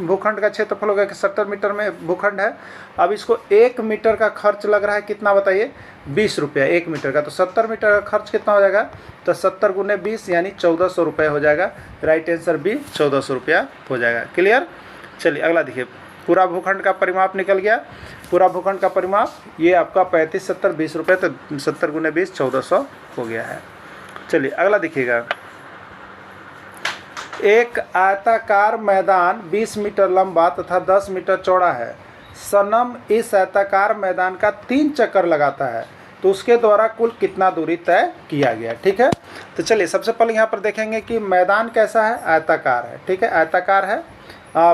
भूखंड का क्षेत्रफल हो गया कि 70 मीटर में भूखंड है। अब इसको 1 मीटर का खर्च लग रहा है कितना बताइए 20 रुपया 1 मीटर का। तो 70 मीटर का खर्च कितना हो जाएगा तो 70 गुने 20 यानी 1400 रुपये हो जाएगा। राइट आंसर भी 1400 रुपया हो जाएगा। क्लियर। चलिए अगला देखिए, पूरा भूखंड का परिमाप निकल गया। पूरा भूखंड का परिमाप ये आपका 35 70 20 रुपये, तो 70 गुने 20 1400 हो गया है। चलिए अगला देखिएगा, एक आयताकार मैदान 20 मीटर लंबा तथा 10 मीटर चौड़ा है। सनम इस आयताकार मैदान का 3 चक्कर लगाता है तो उसके द्वारा कुल कितना दूरी तय किया गया। ठीक है। तो चलिए सबसे पहले यहाँ पर देखेंगे कि मैदान कैसा है, आयताकार है। ठीक है, आयताकार है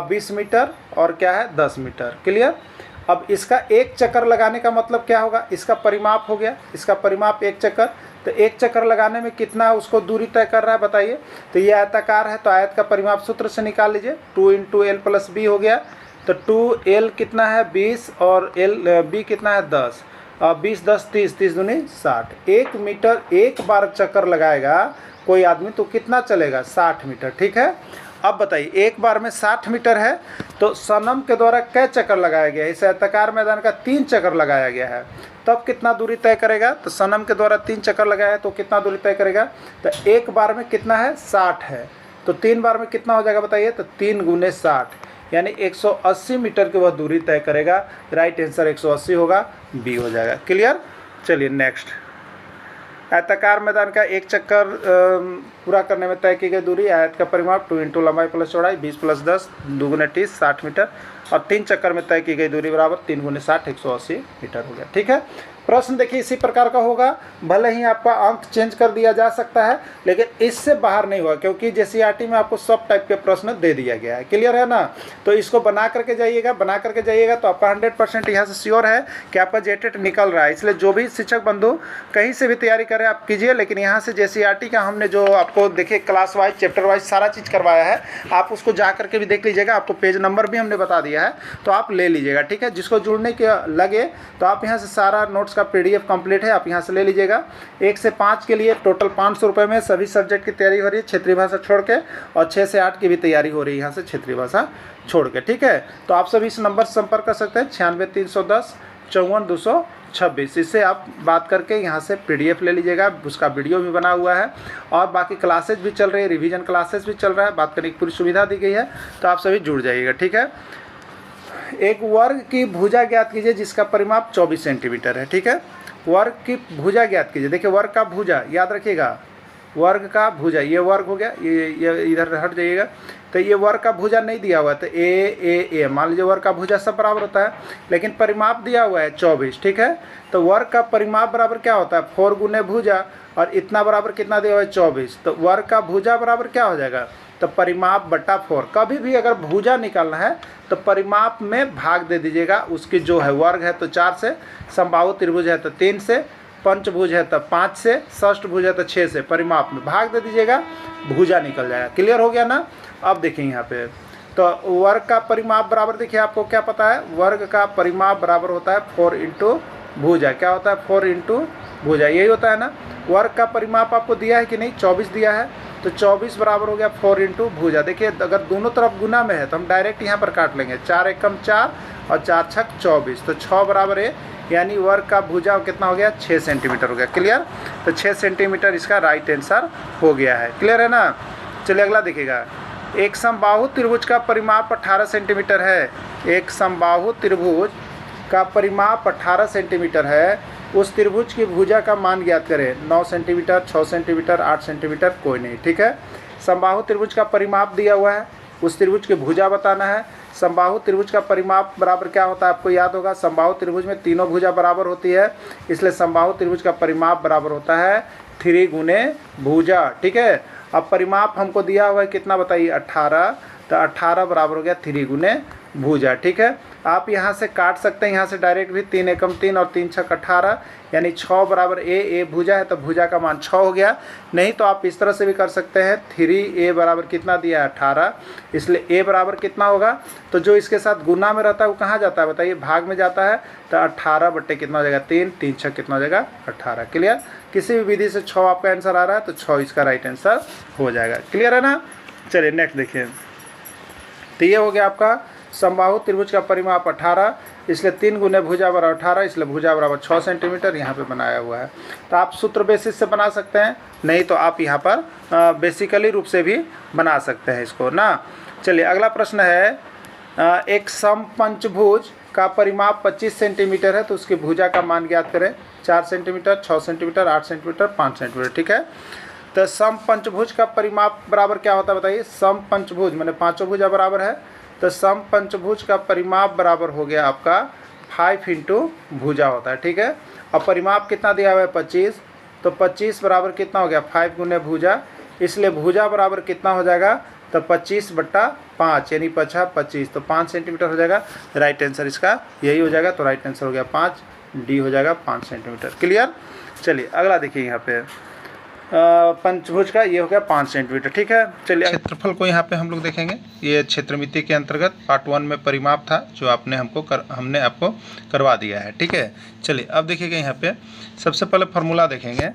20 मीटर और क्या है 10 मीटर। क्लियर। अब इसका एक चक्कर लगाने का मतलब क्या होगा, इसका परिमाप हो गया, इसका परिमाप एक चक्कर, तो एक चक्कर लगाने में कितना उसको दूरी तय कर रहा है बताइए। तो ये आयताकार है तो आयत का परिमाप सूत्र से निकाल लीजिए, 2 × l + b हो गया। तो 2l कितना है 20 और b कितना है 10, 20 10 30 30 दूनी 60। 1 मीटर एक बार चक्कर लगाएगा कोई आदमी तो कितना चलेगा 60 मीटर। ठीक है। अब बताइए एक बार में 60 मीटर है तो सनम के द्वारा कै चक्कर लगाया गया है, इस आयताकार मैदान का 3 चक्कर लगाया गया है, तब कितना दूरी तय करेगा। तो सनम के द्वारा 3 चक्कर लगाया है तो कितना दूरी तय करेगा, तो एक बार में कितना है 60 है, तो 3 बार में कितना हो जाएगा बताइए, तो 3 गुने 60 यानी 180 मीटर की वह दूरी तय करेगा। राइट आंसर 180 होगा, बी हो जाएगा। क्लियर। चलिए नेक्स्ट, आयताकार मैदान का एक चक्कर पूरा करने में तय की गई दूरी, आयत का परिमाप 2 × लंबाई + चौड़ाई 20 + 10 2 × 30 60 मीटर, और 3 चक्कर में तय की गई दूरी बराबर 3 × 60 180 मीटर हो गया। ठीक है। प्रश्न देखिए इसी प्रकार का होगा, भले ही आपका अंक चेंज कर दिया जा सकता है लेकिन इससे बाहर नहीं हुआ, क्योंकि JCERT में आपको सब टाइप के प्रश्न दे दिया गया है। क्लियर है ना। तो इसको बना करके जाइएगा, बना करके जाइएगा तो आपका 100% यहाँ से श्योर है कि आपका JTET निकल रहा है। इसलिए जो भी शिक्षक बंधु कहीं से भी तैयारी करें आप कीजिए, लेकिन यहाँ से JCERT का हमने जो आपको देखिए क्लास वाइज चैप्टर वाइज सारा चीज़ करवाया है, आप उसको जा करके भी देख लीजिएगा। आपको पेज नंबर भी हमने बता दिया है तो आप ले लीजिएगा। ठीक है। जिसको जुड़ने के लगे तो आप यहाँ से सारा नोट्स का PDF कंप्लीट है, आप यहाँ से ले लीजिएगा। 1 से 5 के लिए टोटल 500 रुपये में सभी सब्जेक्ट की तैयारी हो रही है क्षेत्रीय भाषा छोड़ के, और 6 से 8 की भी तैयारी हो रही है यहाँ से क्षेत्रीय भाषा छोड़ के। ठीक है। तो आप सभी इस नंबर से संपर्क कर सकते हैं 96 310 54 226। इससे आप बात करके यहाँ से PDF ले लीजिएगा, उसका वीडियो भी बना हुआ है और बाकी क्लासेज भी चल रही है, रिवीजन क्लासेस भी चल रहा है, बात करने की पूरी सुविधा दी गई है। तो आप सभी जुड़ जाइएगा। ठीक है। एक वर्ग की भुजा ज्ञात कीजिए जिसका परिमाप 24 सेंटीमीटर है। ठीक है। वर्ग की भुजा ज्ञात कीजिए। देखिए वर्ग का भुजा याद रखिएगा, वर्ग का भुजा ये वर्ग हो गया, ये इधर हट जाइएगा। तो ये वर्ग का भुजा नहीं दिया हुआ है तो ए मान लीजिए वर्ग का भुजा सब बराबर होता है, लेकिन परिमाप दिया हुआ है 24। ठीक है। तो वर्ग का परिमाप बराबर क्या होता है 4 गुने भुजा, और इतना बराबर कितना दिया हुआ है 24। तो वर्ग का भुजा बराबर क्या हो जाएगा, तो परिमाप बटा 4। कभी भी अगर भुजा निकालना है तो परिमाप में भाग दे दीजिएगा, उसकी जो है वर्ग है तो 4 से, समबाहु त्रिभुज है तो 3 से, पंचभुज है तो 5 से, षष्ठभुज है तो 6 से, परिमाप में भाग दे दीजिएगा, भुजा निकल जाएगा। क्लियर हो गया ना। अब देखिए यहाँ पे तो वर्ग का परिमाप बराबर, देखिए आपको क्या पता है, वर्ग का परिमाप बराबर होता है 4 × भुजा। क्या होता है 4 × भुजा, यही होता है ना। वर्ग का परिमाप आपको दिया है कि नहीं, 24 दिया है, तो 24 बराबर हो गया 4 × भुजा। देखिए अगर दोनों तरफ गुना में है तो हम डायरेक्ट यहाँ पर काट लेंगे, 4 एकम 4 और 4 छक 24, तो 6 बराबर है, यानी वर्ग का भुजा कितना हो गया 6 सेंटीमीटर हो गया। क्लियर। तो 6 सेंटीमीटर इसका राइट आंसर हो गया है। क्लियर है ना। चलिए अगला देखिएगा, एक समबाहु त्रिभुज का परिमाप 18 सेंटीमीटर है। एक समबाहु त्रिभुज का परिमाप 18 सेंटीमीटर है, उस त्रिभुज की भुजा का मान ज्ञात करें। 9 सेंटीमीटर 6 सेंटीमीटर 8 सेंटीमीटर कोई नहीं। ठीक है। समबाहु त्रिभुज का परिमाप दिया हुआ है, उस त्रिभुज की भुजा बताना है। समबाहु त्रिभुज का परिमाप बराबर क्या होता है आपको याद होगा, समबाहु त्रिभुज में तीनों भुजा बराबर होती है, इसलिए समबाहु त्रिभुज का परिमाप बराबर होता है 3 गुने भुजा। ठीक है। अब परिमाप हमको दिया हुआ है कितना बताइए 18, तो 18 बराबर हो गया 3 गुने भुजा। ठीक है, आप यहाँ से काट सकते हैं, यहाँ से डायरेक्ट भी 3 एकम 3 और 3 छक 18 यानी 6 बराबर ए भुजा है, तो भुजा का मान 6 हो गया। नहीं तो आप इस तरह से भी कर सकते हैं, 3a बराबर कितना दिया है 18, इसलिए a बराबर कितना होगा, तो जो इसके साथ गुना में रहता है वो कहाँ जाता है बताइए, भाग में जाता है। तो 18 बट्टे कितना हो जाएगा 3, 3 छक कितना हो जाएगा 18। क्लियर, किसी भी विधि से 6 आपका आंसर आ रहा है तो 6 इसका राइट आंसर हो जाएगा। क्लियर है ना। चलिए नेक्स्ट देखिए, तो ये हो गया आपका समबाहु त्रिभुज का परिमाप 18, इसलिए 3 गुने भुजा बराबर 18, इसलिए भुजा बराबर 6 सेंटीमीटर यहाँ पे बनाया हुआ है। तो आप सूत्र बेसिस से बना सकते हैं, नहीं तो आप यहाँ पर बेसिकली रूप से भी बना सकते हैं इसको ना। चलिए अगला प्रश्न है, एक समपंचभुज का परिमाप 25 सेंटीमीटर है, तो उसकी भुजा का मान ज्ञात करें। 4 सेंटीमीटर, 6 सेंटीमीटर, 8 सेंटीमीटर, 5 सेंटीमीटर। ठीक है, तो समपंचभुज का परिमाप बराबर क्या होता है बताइए, समपंचभुज माने पांचों भुजा बराबर है, तो समपंचभुज का परिमाप बराबर हो गया आपका 5 इंटू भुजा होता है। ठीक है, और परिमाप कितना दिया हुआ है 25, तो 25 बराबर कितना हो गया 5 गुने भुजा, इसलिए भुजा बराबर कितना हो जाएगा, तो 25/5 यानी 25, तो 5 सेंटीमीटर हो जाएगा। राइट आंसर इसका यही हो जाएगा, तो राइट आंसर हो गया 5, डी हो जाएगा 5 सेंटीमीटर। क्लियर, चलिए अगला देखिए, यहाँ पे पंचभुज का ये हो गया 5 सेंटीमीटर। ठीक है, चलिए क्षेत्रफल को यहाँ पे हम लोग देखेंगे। ये क्षेत्रमिति के अंतर्गत पार्ट 1 में परिमाप था जो हमने आपको करवा दिया है। ठीक है, चलिए अब देखिएगा यहाँ पे सबसे पहले फार्मूला देखेंगे।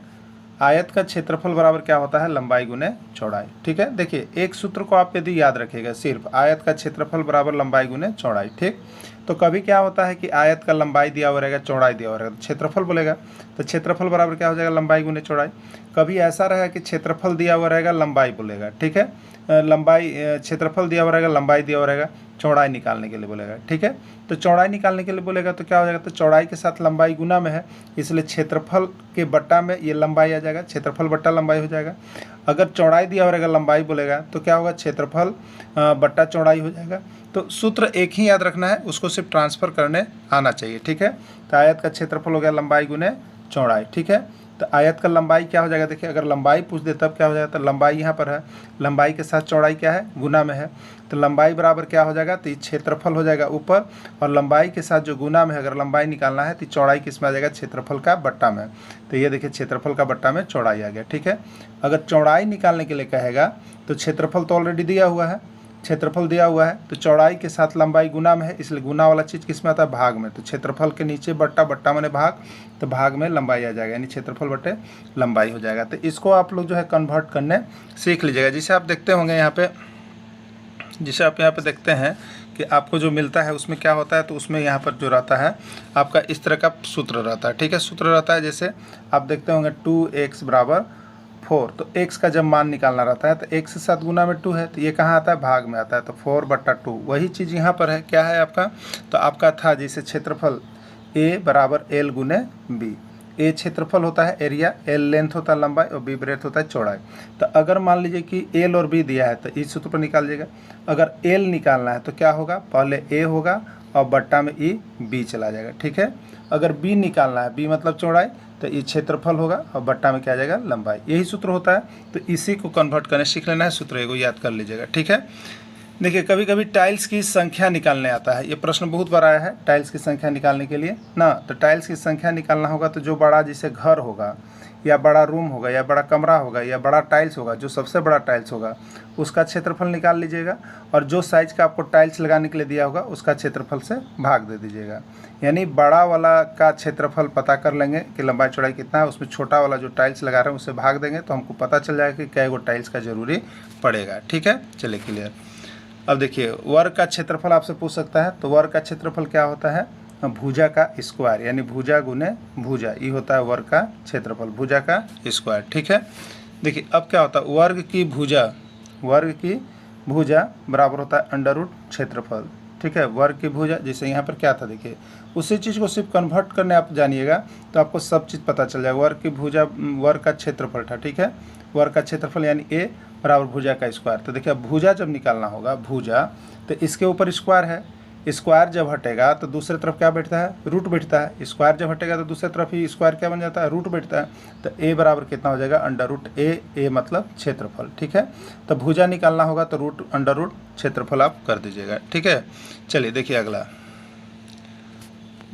आयत का क्षेत्रफल बराबर क्या होता है, लंबाई गुने चौड़ाई। ठीक है, देखिए एक सूत्र को आप यदि याद रखिएगा, सिर्फ आयत का क्षेत्रफल बराबर लंबाई गुने चौड़ाई। ठीक, तो कभी क्या होता है कि आयत का लंबाई दिया हुआ रहेगा, चौड़ाई दिया हुआ रहेगा, तो क्षेत्रफल बोलेगा, तो क्षेत्रफल बराबर क्या हो जाएगा लंबाई गुने चौड़ाई। कभी ऐसा रहेगा कि क्षेत्रफल दिया हुआ रहेगा, लंबाई बोलेगा। ठीक है, लंबाई क्षेत्रफल दिया हुआ रहेगा, लंबाई दिया हुआ रहेगा, चौड़ाई निकालने के लिए बोलेगा। ठीक है, तो चौड़ाई निकालने के लिए बोलेगा तो क्या हो जाएगा, तो चौड़ाई के साथ लंबाई गुना में है, इसलिए क्षेत्रफल के बट्टा में ये लंबाई आ जाएगा, क्षेत्रफल बट्टा लंबाई हो जाएगा। अगर चौड़ाई दिया हो रहेगा, लंबाई बोलेगा तो क्या होगा, क्षेत्रफल बट्टा चौड़ाई हो जाएगा। तो सूत्र एक ही याद रखना है, उसको सिर्फ ट्रांसफ़र करने आना चाहिए। ठीक है, तो आयत का क्षेत्रफल हो गया लंबाई गुने चौड़ाई। ठीक है, तो आयत का लंबाई क्या हो जाएगा, देखिए अगर लंबाई पूछ दे तब क्या हो जाएगा, तो लंबाई यहाँ पर है, लंबाई के साथ चौड़ाई क्या है, गुना में है, तो लंबाई बराबर क्या हो जाएगा, तो ये क्षेत्रफल हो जाएगा ऊपर, और लंबाई के साथ जो गुना में है, अगर लंबाई निकालना है तो चौड़ाई किस में आ जाएगा, क्षेत्रफल का बट्टा में। तो ये देखिए क्षेत्रफल का बट्टा में चौड़ाई आ गया। ठीक है, अगर चौड़ाई निकालने के लिए कहेगा तो क्षेत्रफल तो ऑलरेडी दिया हुआ है, क्षेत्रफल दिया हुआ है, तो चौड़ाई के साथ लंबाई गुना में है, इसलिए गुना वाला चीज़ किस में आता है, भाग में। तो क्षेत्रफल के नीचे बट्टा, बट्टा माने भाग, तो भाग में लंबाई आ जाएगा, यानी क्षेत्रफल बट्टे लंबाई हो जाएगा। तो इसको आप लोग जो है कन्वर्ट करने सीख लीजिएगा। जिसे आप देखते होंगे यहाँ पे, जिसे आप यहाँ पे देखते हैं कि आपको जो मिलता है उसमें क्या होता है, तो उसमें यहाँ पर जो रहता है आपका इस तरह का सूत्र रहता है। ठीक है, सूत्र रहता है, जैसे आप देखते होंगे 2x बराबर 4, तो x का जब मान निकालना रहता है तो x के साथ गुना में 2 है, तो ये कहाँ आता है, भाग में आता है, तो 4/2। वही चीज़ यहाँ पर है, क्या है आपका, तो आपका था जैसे क्षेत्रफल a बराबर l गुने b। a क्षेत्रफल होता है एरिया, l लेंथ होता है लंबाई, और b ब्रेथ होता है चौड़ाई। तो अगर मान लीजिए कि l और b दिया है तो इस सूत्र पर निकाल लीजिएगा। अगर l निकालना है तो क्या होगा, पहले a होगा और बट्टा में e b चला जाएगा। ठीक है, अगर b निकालना है, b मतलब चौड़ाई, तो ये क्षेत्रफल होगा और बट्टा में क्या आ जाएगा, लंबाई। यही सूत्र होता है, तो इसी को कन्वर्ट करने सीख लेना है, सूत्र एगो याद कर लीजिएगा। ठीक है, देखिए कभी कभी टाइल्स की संख्या निकालने आता है, ये प्रश्न बहुत बार आया है टाइल्स की संख्या निकालने के लिए ना। तो टाइल्स की संख्या निकालना होगा तो जो बड़ा जैसे घर होगा, या बड़ा रूम होगा, या बड़ा कमरा होगा, या बड़ा टाइल्स होगा, जो सबसे बड़ा टाइल्स होगा उसका क्षेत्रफल निकाल लीजिएगा, और जो साइज़ का आपको टाइल्स लगाने के लिए दिया होगा उसका क्षेत्रफल से भाग दे दीजिएगा। यानी बड़ा वाला का क्षेत्रफल पता कर लेंगे कि लंबाई चौड़ाई कितना है, उसमें छोटा वाला जो टाइल्स लगा रहे हैं उससे भाग देंगे, तो हमको पता चल जाएगा कि कै गो टाइल्स का ज़रूरी पड़ेगा। ठीक है, चलिए क्लियर। अब देखिए वर्ग का क्षेत्रफल आपसे पूछ सकता है, तो वर्ग का क्षेत्रफल क्या होता है, भुजा का स्क्वायर, यानी भुजा गुने भुजा, ये होता है वर्ग का क्षेत्रफल, भुजा का स्क्वायर। ठीक है, देखिए अब क्या होता है, वर्ग की भुजा बराबर होता है अंडर रूट क्षेत्रफल। ठीक है, वर्ग की भुजा, जैसे यहाँ पर क्या था देखिए, उसी चीज़ को सिर्फ कन्वर्ट करने आप जानिएगा तो आपको सब चीज़ पता चल जाएगा। वर्ग की भुजा वर्ग का क्षेत्रफल था। ठीक है, वर्ग का क्षेत्रफल यानी a बराबर भुजा का स्क्वायर। तो देखिए अब भुजा जब निकालना होगा, भुजा तो इसके ऊपर स्क्वायर है, स्क्वायर जब हटेगा तो दूसरी तरफ क्या बैठता है, रूट बैठता है। स्क्वायर जब हटेगा तो दूसरी तरफ ही स्क्वायर क्या बन जाता है, रूट बैठता है। तो ए बराबर कितना हो जाएगा, अंडर रूट ए मतलब क्षेत्रफल। ठीक है, तो भुजा निकालना होगा तो रूट अंडर रूट क्षेत्रफल आप कर दीजिएगा। ठीक है, चलिए देखिए अगला,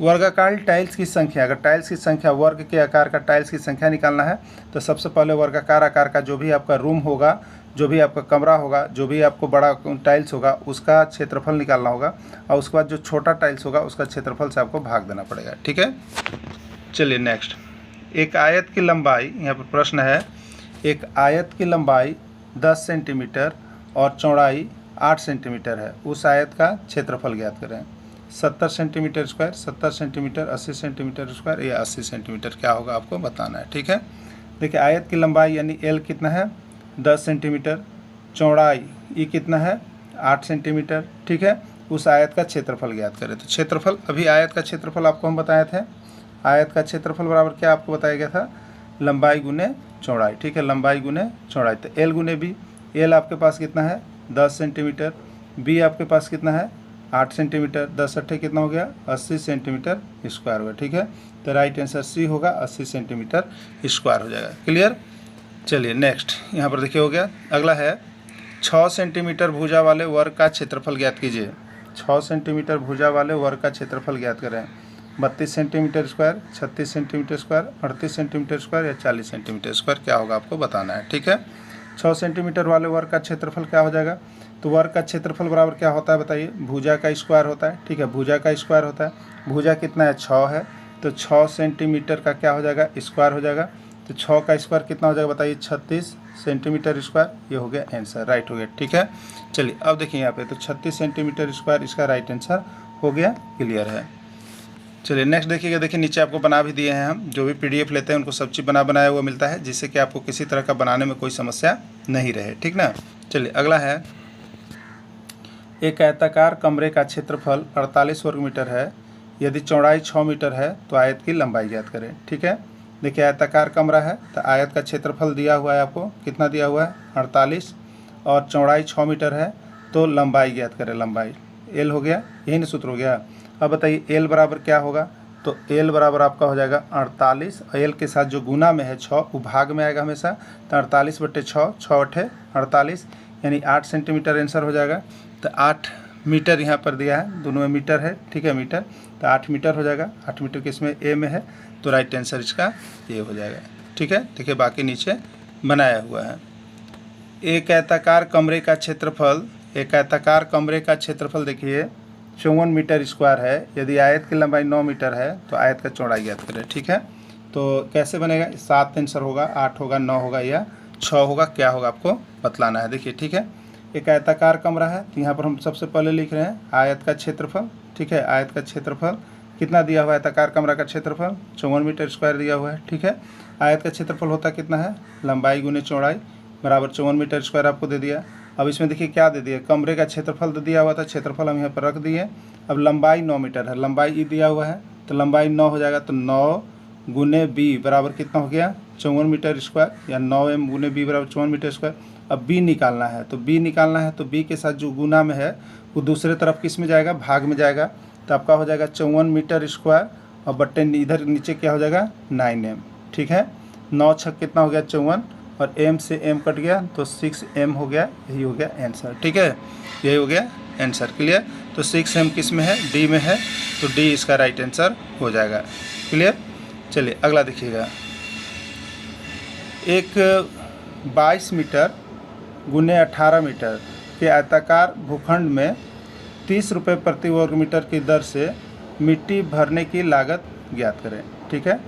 वर्गाकार टाइल्स की संख्या। अगर टाइल्स की संख्या, वर्ग के आकार का टाइल्स की संख्या निकालना है तो सबसे पहले वर्गाकार आकार का जो भी आपका रूम होगा, जो भी आपका कमरा होगा, जो भी आपको बड़ा टाइल्स होगा उसका क्षेत्रफल निकालना होगा, और उसके बाद जो छोटा टाइल्स होगा उसका क्षेत्रफल से आपको भाग देना पड़ेगा। ठीक है, चलिए नेक्स्ट, एक आयत की लंबाई, यहाँ पर प्रश्न है, एक आयत की लंबाई 10 सेंटीमीटर और चौड़ाई 8 सेंटीमीटर है, उस आयत का क्षेत्रफल ज्ञात करें। 70 centimetre square, 70 centimetre, 80 centimetre square या 80 सेंटीमीटर, क्या होगा आपको बताना है। ठीक है, देखिए आयत की लंबाई यानी एल कितना है, 10 सेंटीमीटर, चौड़ाई ई कितना है, 8 सेंटीमीटर। ठीक है, उस आयत का क्षेत्रफल ज्ञात करें। तो क्षेत्रफल, अभी आयत का क्षेत्रफल आपको हम बताए थे, आयत का क्षेत्रफल बराबर क्या आपको बताया गया था, लंबाई गुने चौड़ाई। ठीक है, लंबाई गुने चौड़ाई, तो एल गुने बी। एल आपके पास कितना है, 10 सेंटीमीटर, बी आपके पास कितना है, 8 सेंटीमीटर, 10 अट्ठे कितना हो गया, 80 सेंटीमीटर स्क्वायर होगा। ठीक है, तो राइट आंसर सी होगा, 80 सेंटीमीटर स्क्वायर हो जाएगा। क्लियर, चलिए नेक्स्ट, यहाँ पर देखिए हो गया। अगला है 6 सेंटीमीटर भुजा वाले वर्ग का क्षेत्रफल ज्ञात कीजिए। 6 सेंटीमीटर भुजा वाले वर्ग का क्षेत्रफल ज्ञात करें। 32 centimetre square, 36 centimetre square, 38 centimetre square या 40 सेंटीमीटर स्क्वायर, क्या होगा आपको बताना है। ठीक है, 6 सेंटीमीटर वाले वर्ग का क्षेत्रफल क्या हो जाएगा, तो वर्ग का क्षेत्रफल बराबर क्या होता है बताइए, भुजा का स्क्वायर होता है। ठीक है, भुजा का स्क्वायर होता है, भुजा कितना है, 6 है, तो 6 सेंटीमीटर का क्या हो जाएगा, स्क्वायर हो जाएगा। तो 6 का स्क्वायर कितना हो जाएगा बताइए, 36 सेंटीमीटर स्क्वायर, ये हो गया आंसर, राइट हो गया। ठीक है, चलिए अब देखिए यहाँ पे, तो 36 सेंटीमीटर स्क्वायर इसका राइट आंसर हो गया, क्लियर है। चलिए नेक्स्ट देखिएगा, देखिए नीचे आपको बना भी दिए हैं हम, जो भी PDF लेते हैं उनको सब चीज़ बनाया हुआ मिलता है, जिससे कि आपको किसी तरह का बनाने में कोई समस्या नहीं रहे। ठीक ना, चलिए अगला है, एक आयताकार कमरे का क्षेत्रफल 48 वर्ग मीटर है, यदि चौड़ाई 6 मीटर है तो आयत की लंबाई ज्ञात करें। ठीक है, देखिए आयताकार कमरा है तो आयत का क्षेत्रफल दिया हुआ है आपको, कितना दिया हुआ है, 48, और चौड़ाई 6 मीटर है तो लंबाई ज्ञात करें। लंबाई एल हो गया, यही ना सूत्र हो गया। अब बताइए एल बराबर क्या होगा, तो एल बराबर आपका हो जाएगा 48, एल के साथ जो गुना में है 6 वो भाग में आएगा हमेशा, तो 48/6, 6 अट्ठे 48, यानी 8 सेंटीमीटर आंसर हो जाएगा। तो 8 मीटर यहाँ पर दिया है, दोनों में मीटर है। ठीक है, मीटर, तो 8 मीटर हो जाएगा। 8 मीटर किसमें, ए में है, तो राइट आंसर इसका ये हो जाएगा। ठीक है, देखिए बाकी नीचे बनाया हुआ है। एक आयताकार कमरे का क्षेत्रफल, एक आयताकार कमरे का क्षेत्रफल देखिए 54 मीटर स्क्वायर है, यदि आयत की लंबाई 9 मीटर है तो आयत का चौड़ाई ज्ञात करें। ठीक है, तो कैसे बनेगा, 7 आंसर होगा, 8 होगा, 9 होगा या 6 होगा, क्या होगा आपको बतलाना है। देखिए ठीक है, एक आयताकार कमरा है तो यहाँ पर हम सबसे पहले लिख रहे हैं आयत का क्षेत्रफल। ठीक है, आयत का क्षेत्रफल कितना दिया हुआ है, आयताकार कमरा का क्षेत्रफल 54 मीटर स्क्वायर दिया हुआ है। ठीक है, आयत का क्षेत्रफल होता कितना है, लंबाई गुने चौड़ाई बराबर 54 मीटर स्क्वायर आपको दे दिया। अब इसमें देखिए क्या दे दिया, कमरे का क्षेत्रफल तो दिया हुआ था, क्षेत्रफल हम यहाँ पर रख दिए। अब लंबाई 9 मीटर है, लंबाई ई दिया हुआ है तो लंबाई 9 हो जाएगा, तो 9 गुने बी बराबर कितना हो गया, 54 मीटर स्क्वायर, या 9m गुने बी बराबर 54 मीटर स्क्वायर। अब बी निकालना है, तो बी निकालना है तो बी के साथ जो गुना में है वो दूसरे तरफ किस में जाएगा, भाग में जाएगा, तो आपका हो जाएगा 54 मीटर स्क्वायर, और बट्टे इधर नीचे क्या हो जाएगा 9m। ठीक है, 9 छक कितना हो गया 54, और m से m कट गया तो 6m हो गया, यही हो गया आंसर। ठीक है, यही हो गया आंसर। क्लियर, तो 6m किस में है, डी में है, तो डी इसका राइट आंसर हो जाएगा। क्लियर, चलिए अगला देखिएगा, एक 22 मीटर गुने 18 मीटर के आयताकार भूखंड में 30 रुपये प्रति वर्ग मीटर की दर से मिट्टी भरने की लागत ज्ञात करें। ठीक है,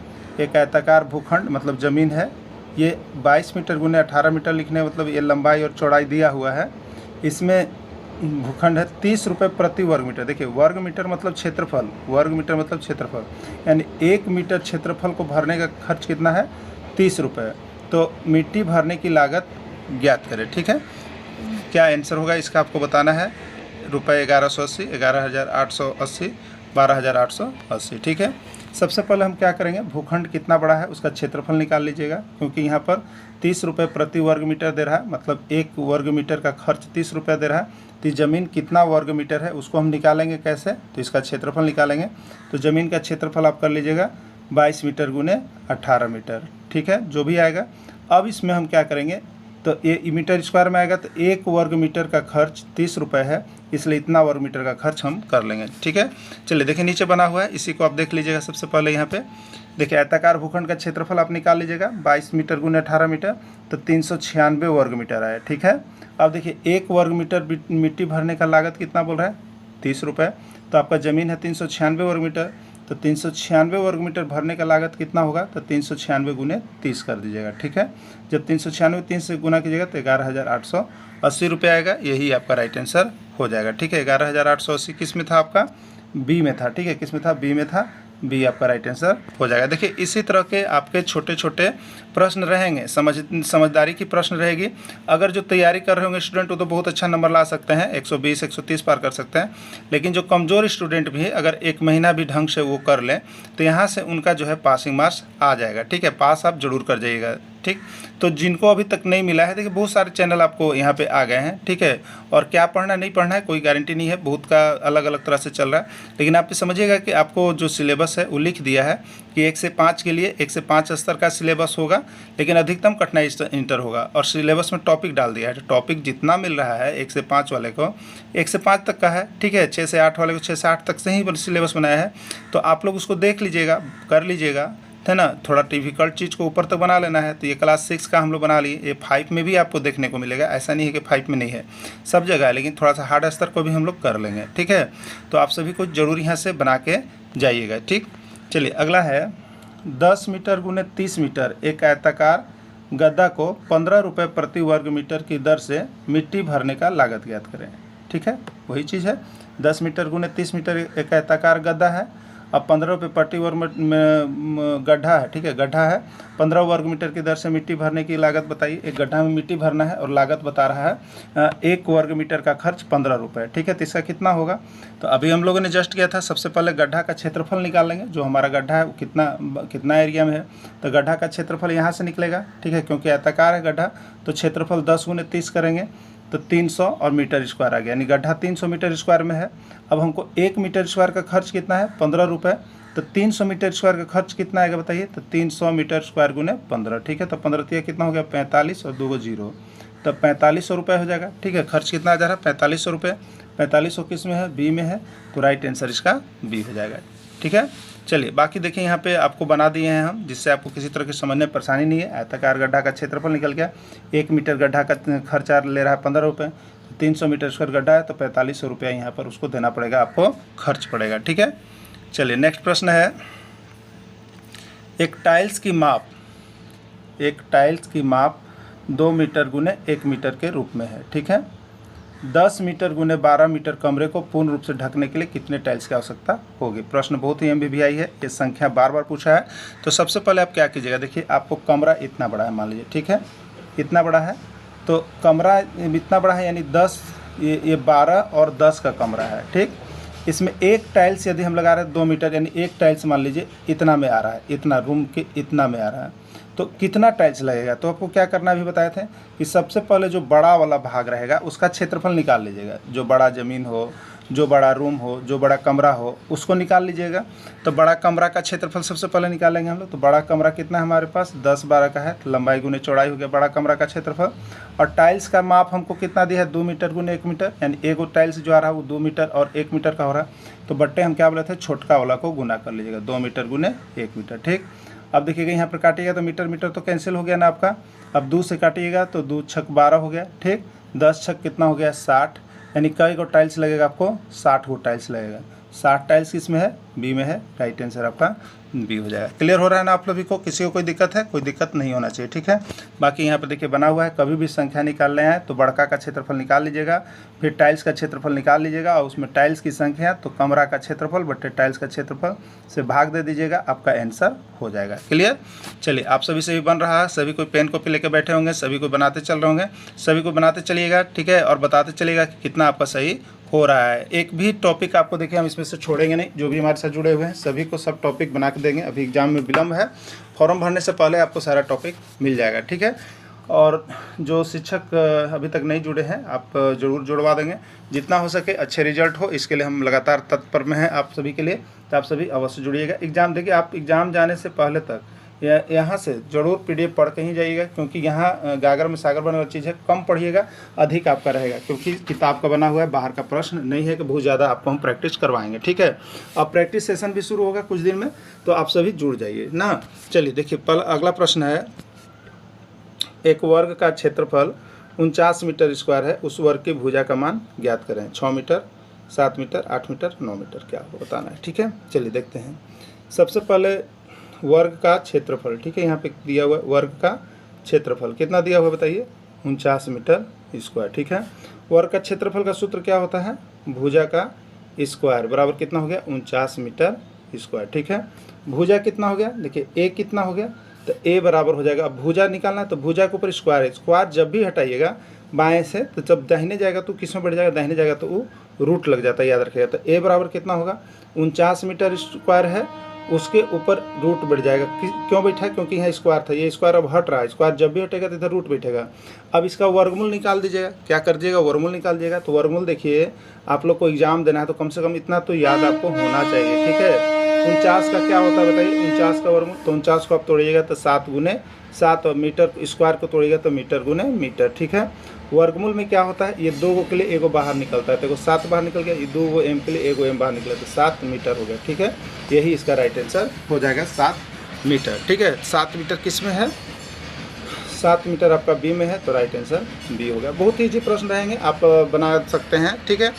एक आयताकार भूखंड मतलब ज़मीन है, ये 22 मीटर गुने 18 मीटर लिखने मतलब ये लंबाई और चौड़ाई दिया हुआ है, इसमें भूखंड है 30 रुपये प्रति वर्ग मीटर। देखिए वर्ग मीटर मतलब क्षेत्रफल, वर्ग मीटर मतलब क्षेत्रफल, यानी 1 मीटर क्षेत्रफल को भरने का खर्च कितना है, 30 रुपये। तो मिट्टी भरने की लागत ज्ञात करें। ठीक है, क्या आंसर होगा इसका आपको बताना है, रुपये 1180, 11,880, 12,880। ठीक है, सबसे पहले हम क्या करेंगे, भूखंड कितना बड़ा है उसका क्षेत्रफल निकाल लीजिएगा, क्योंकि यहाँ पर 30 रुपये प्रति वर्ग मीटर दे रहा है, मतलब 1 वर्ग मीटर का खर्च 30 रुपये दे रहा है, तो ये ज़मीन कितना वर्ग मीटर है उसको हम निकालेंगे कैसे, तो इसका क्षेत्रफल निकालेंगे। तो ज़मीन का क्षेत्रफल आप कर लीजिएगा 22 मीटर गुने 18 मीटर, ठीक है, जो भी आएगा। अब इसमें हम क्या करेंगे, तो ये मीटर स्क्वायर में आएगा, तो 1 वर्ग मीटर का खर्च 30 रुपये है, इसलिए इतना वर्ग मीटर का खर्च हम कर लेंगे, ठीक है। चलिए देखिए नीचे बना हुआ है, इसी को आप देख लीजिएगा। सबसे पहले यहाँ पे देखिए आयताकार भूखंड का क्षेत्रफल आप निकाल लीजिएगा 22 मीटर गुने 18 मीटर, तो 396 वर्ग मीटर आया, ठीक है। अब देखिए 1 वर्ग मीटर मिट्टी भरने का लागत कितना बोल रहा है, 30 रुपये। तो आपका ज़मीन है 396 वर्ग मीटर, तो 396 वर्ग मीटर भरने का लागत कितना होगा, तो 396 गुने 30 कर दीजिएगा, ठीक है। जब 396 3 से गुना कीजिएगा तो 11,880 रुपये आएगा, यही आपका राइट आंसर हो जाएगा, ठीक है। 11,880 किस में था आपका, बी में था, ठीक है। किस में था, बी में था, बी आपका राइट आंसर हो जाएगा। देखिए इसी तरह के आपके छोटे छोटे प्रश्न रहेंगे, समझदारी की प्रश्न रहेगी। अगर जो तैयारी कर रहे होंगे स्टूडेंट वो तो बहुत अच्छा नंबर ला सकते हैं, 120 130 पार कर सकते हैं। लेकिन जो कमज़ोर स्टूडेंट भी है, अगर 1 महीना भी ढंग से वो कर लें तो यहाँ से उनका जो है पासिंग मार्क्स आ जाएगा, ठीक है। पास आप जरूर कर जाइएगा, ठीक। तो जिनको अभी तक नहीं मिला है, देखिए बहुत सारे चैनल आपको यहाँ पे आ गए हैं, ठीक है। और क्या पढ़ना नहीं पढ़ना है कोई गारंटी नहीं है, बहुत का अलग अलग तरह से चल रहा है। लेकिन आप समझिएगा कि आपको जो सिलेबस है वो लिख दिया है कि 1 से 5 के लिए 1 से 5 स्तर का सिलेबस होगा, लेकिन अधिकतम कठिनाई इंटर होगा। और सिलेबस में टॉपिक डाल दिया है, तो टॉपिक जितना मिल रहा है 1 से 5 वाले को 1 से 5 तक का है, ठीक है। 6 से 8 वाले को 6 से 8 तक से ही सिलेबस बनाया है। तो आप लोग उसको देख लीजिएगा, कर लीजिएगा, है ना। थोड़ा डिफिकल्ट चीज़ को ऊपर तक बना लेना है। तो ये क्लास 6 का हम लोग बना लिए, ये 5 में भी आपको देखने को मिलेगा, ऐसा नहीं है कि 5 में नहीं है, सब जगह है। लेकिन थोड़ा सा हार्ड स्तर को भी हम लोग कर लेंगे, ठीक है। तो आप सभी को जरूर यहाँ से बना के जाइएगा, ठीक। चलिए अगला है 10 मीटर गुने 30 मीटर एक आयताकार गड्ढा को 15 रुपये प्रति वर्ग मीटर की दर से मिट्टी भरने का लागत ज्ञात करें, ठीक है। वही चीज़ है, 10 मीटर गुने 30 मीटर एक आयताकार गड्ढा है। अब 15 रुपये प्रति वर्ग गड्ढा है, ठीक है, गड्ढा है। 15 वर्ग मीटर की दर से मिट्टी भरने की लागत बताइए। एक गड्ढा में मिट्टी भरना है और लागत बता रहा है 1 वर्ग मीटर का खर्च 15 रुपये, ठीक है। तो इसका कितना होगा, तो अभी हम लोगों ने जस्ट किया था। सबसे पहले गड्ढा का क्षेत्रफल निकालेंगे, जो हमारा गड्ढा है वो कितना एरिया में है। तो गड्ढा का क्षेत्रफल यहाँ से निकलेगा, ठीक है, क्योंकि आयताकार है गड्ढा। तो क्षेत्रफल 10 गुने 30 करेंगे तो 300 और मीटर स्क्वायर आ गया, यानी गड्ढा 300 मीटर स्क्वायर में है। अब हमको 1 मीटर स्क्वायर का खर्च कितना है, 15 रुपये। तो 300 मीटर स्क्वायर का खर्च कितना आएगा बताइए, तो 300 मीटर स्क्वायर गुने 15, ठीक है। तो 15 तिया कितना हो गया, 45 और 2 को 0, तब 4500 रुपये हो जाएगा, ठीक है। खर्च कितना आ जा रहा है, 4500 रुपये। 4500 किस में है, बी में है, तो राइट आंसर इसका बी हो जाएगा, ठीक है। चलिए बाकी देखिए यहाँ पे आपको बना दिए हैं हम, जिससे आपको किसी तरह की समझने में परेशानी नहीं है। आयताकार गड्ढा का क्षेत्रफल निकल गया, 1 मीटर गड्ढा का खर्चा ले रहा है 15 रुपये। 300 मीटर स्क्वायर गड्ढा है तो 4500 रुपया यहाँ पर उसको देना पड़ेगा, आपको खर्च पड़ेगा, ठीक है। चलिए नेक्स्ट प्रश्न है, एक टाइल्स की माप 2 मीटर गुने 1 मीटर के रूप में है, ठीक है। 10 मीटर गुने 12 मीटर कमरे को पूर्ण रूप से ढकने के लिए कितने टाइल्स की आवश्यकता होगी। प्रश्न बहुत ही एमबीबीआई है, ये संख्या बार बार पूछा है। तो सबसे पहले आप क्या कीजिएगा, देखिए आपको कमरा इतना बड़ा है, मान लीजिए, ठीक है, इतना बड़ा है। तो कमरा इतना बड़ा है यानी 10, ये 12 और 10 का कमरा है, ठीक। इसमें एक टाइल्स यदि हम लगा रहे हैं 2 मीटर, यानी एक टाइल्स मान लीजिए इतना में आ रहा है, इतना रूम के इतना में आ रहा है। तो कितना टाइल्स लगेगा, तो आपको क्या करना अभी बताए थे कि सबसे पहले जो बड़ा वाला भाग रहेगा उसका क्षेत्रफल निकाल लीजिएगा। जो बड़ा ज़मीन हो, जो बड़ा रूम हो, जो बड़ा कमरा हो, उसको निकाल लीजिएगा। तो बड़ा कमरा का क्षेत्रफल सबसे पहले निकालेंगे हम लोग। तो बड़ा कमरा कितना है हमारे पास, 10/12 का है, तो लंबाई गुने चौड़ाई हो गया बड़ा कमरा का क्षेत्रफल। और टाइल्स का माप हमको कितना दिया है, 2 मीटर गुने 1 मीटर, यानी एगो टाइल्स जो आ रहा है वो 2 मीटर और 1 मीटर का हो रहा है। तो बट्टे हम क्या बोले थे, छोटका वाला को गुना कर लीजिएगा, 2 मीटर गुने 1 मीटर, ठीक। अब देखिएगा यहाँ पर काटिएगा तो मीटर मीटर तो कैंसिल हो गया ना आपका। अब 2 से काटिएगा तो 2 छक 12 हो गया, ठीक। 10 छक कितना हो गया, 60, यानी कई को टाइल्स लगेगा आपको, 60 को टाइल्स लगेगा। 60 टाइल्स किस में है, बी में है, राइट आंसर आपका बी हो जाएगा। क्लियर हो रहा है ना आप लोगों को, किसी को कोई दिक्कत है, कोई दिक्कत नहीं होना चाहिए, ठीक है। बाकी यहाँ पर देखिए बना हुआ है, कभी भी संख्या निकालने हैं तो बड़का का क्षेत्रफल निकाल लीजिएगा, फिर टाइल्स का क्षेत्रफल निकाल लीजिएगा, और उसमें टाइल्स की संख्या तो कमरा का क्षेत्रफल बट्टे टाइल्स का क्षेत्रफल से भाग दे दीजिएगा, आपका आंसर हो जाएगा। क्लियर। चलिए आप सभी से भी बन रहा है, सभी कोई पेन कॉपी लेकर बैठे होंगे, सभी को बनाते चल रहे होंगे, सभी को बनाते चलिएगा, ठीक है, और बताते चलिएगा कि कितना आपका सही हो रहा है। एक भी टॉपिक आपको देखिए हम इसमें से छोड़ेंगे नहीं, जो भी हमारे साथ जुड़े हुए हैं सभी को सब टॉपिक बना के देंगे। अभी एग्जाम में विलम्ब है, फॉर्म भरने से पहले आपको सारा टॉपिक मिल जाएगा, ठीक है। और जो शिक्षक अभी तक नहीं जुड़े हैं आप ज़रूर जुड़वा देंगे। जितना हो सके अच्छे रिजल्ट हो, इसके लिए हम लगातार तत्पर में हैं आप सभी के लिए। तो आप सभी अवश्य जुड़िएगा। एग्ज़ाम देखिए, आप एग्ज़ाम जाने से पहले तक यहाँ से ज़रूर PDF पढ़ के ही जाइएगा, क्योंकि यहाँ गागर में सागर बनने वाली चीज़ है। कम पढ़िएगा, अधिक आपका रहेगा, क्योंकि किताब का बना हुआ है, बाहर का प्रश्न नहीं है कि बहुत ज़्यादा आपको हम प्रैक्टिस करवाएंगे। ठीक है, अब प्रैक्टिस सेशन भी शुरू होगा कुछ दिन में, तो आप सभी जुड़ जाइए ना। चलिए देखिए, अगला प्रश्न है, एक वर्ग का क्षेत्रफल 49 मीटर स्क्वायर है, उस वर्ग की भुजा का मान ज्ञात करें। 6 मीटर, 7 मीटर, 8 मीटर, 9 मीटर, क्या आपको बताना है। ठीक है, चलिए देखते हैं। सबसे पहले वर्ग का क्षेत्रफल, ठीक है, यहाँ पे दिया हुआ है वर्ग का क्षेत्रफल कितना दिया हुआ है बताइए, 49 मीटर स्क्वायर। ठीक है, वर्ग का क्षेत्रफल का सूत्र क्या होता है, भुजा का स्क्वायर बराबर कितना हो गया, 49 मीटर स्क्वायर। ठीक है, भुजा कितना हो गया, देखिए ए कितना हो गया, तो ए बराबर हो जाएगा। अब भुजा निकालना है तो भुजा के ऊपर स्क्वायर है, स्क्वायर जब भी हटाइएगा बाएं से, तो जब दाहिने जाएगा तो किस में बढ़ जाएगा, दाहिने जाएगा तो वो रूट लग जाता है, याद रखिएगा। तो ए बराबर कितना होगा, 49 मीटर स्क्वायर है, उसके ऊपर रूट बढ़ जाएगा। क्यों बैठा है, क्योंकि यहाँ स्क्वायर था, ये स्क्वायर अब हट रहा है, स्क्वायर जब भी हटेगा तो इधर रूट बैठेगा। अब इसका वर्गमूल निकाल दीजिएगा, क्या कर दीजिएगा, वर्गमूल निकाल दीजिएगा। तो वर्गमूल देखिए, आप लोग को एग्जाम देना है तो कम से कम इतना तो याद आपको होना चाहिए। ठीक है, 49 का क्या होता है बताइए, 49 का वर्गमूल, तो 49 को आप तोड़िएगा तो 7 गुने 7, और मीटर स्क्वायर को तोड़िएगा तो मीटर गुने मीटर। ठीक है, वर्गमूल में क्या होता है, ये 2 गो के लिए एगो बाहर निकलता है, तो 7 बाहर निकल गया, ये 2 गो एम के लिए एगो एम बाहर निकला, तो 7 मीटर हो गया। ठीक है, यही इसका राइट आंसर हो जाएगा, 7 मीटर। ठीक है, 7 मीटर किस में है, 7 मीटर आपका बी में है, तो राइट आंसर बी हो गया। बहुत ईजी प्रश्न रहेंगे, आप बना सकते हैं। ठीक है।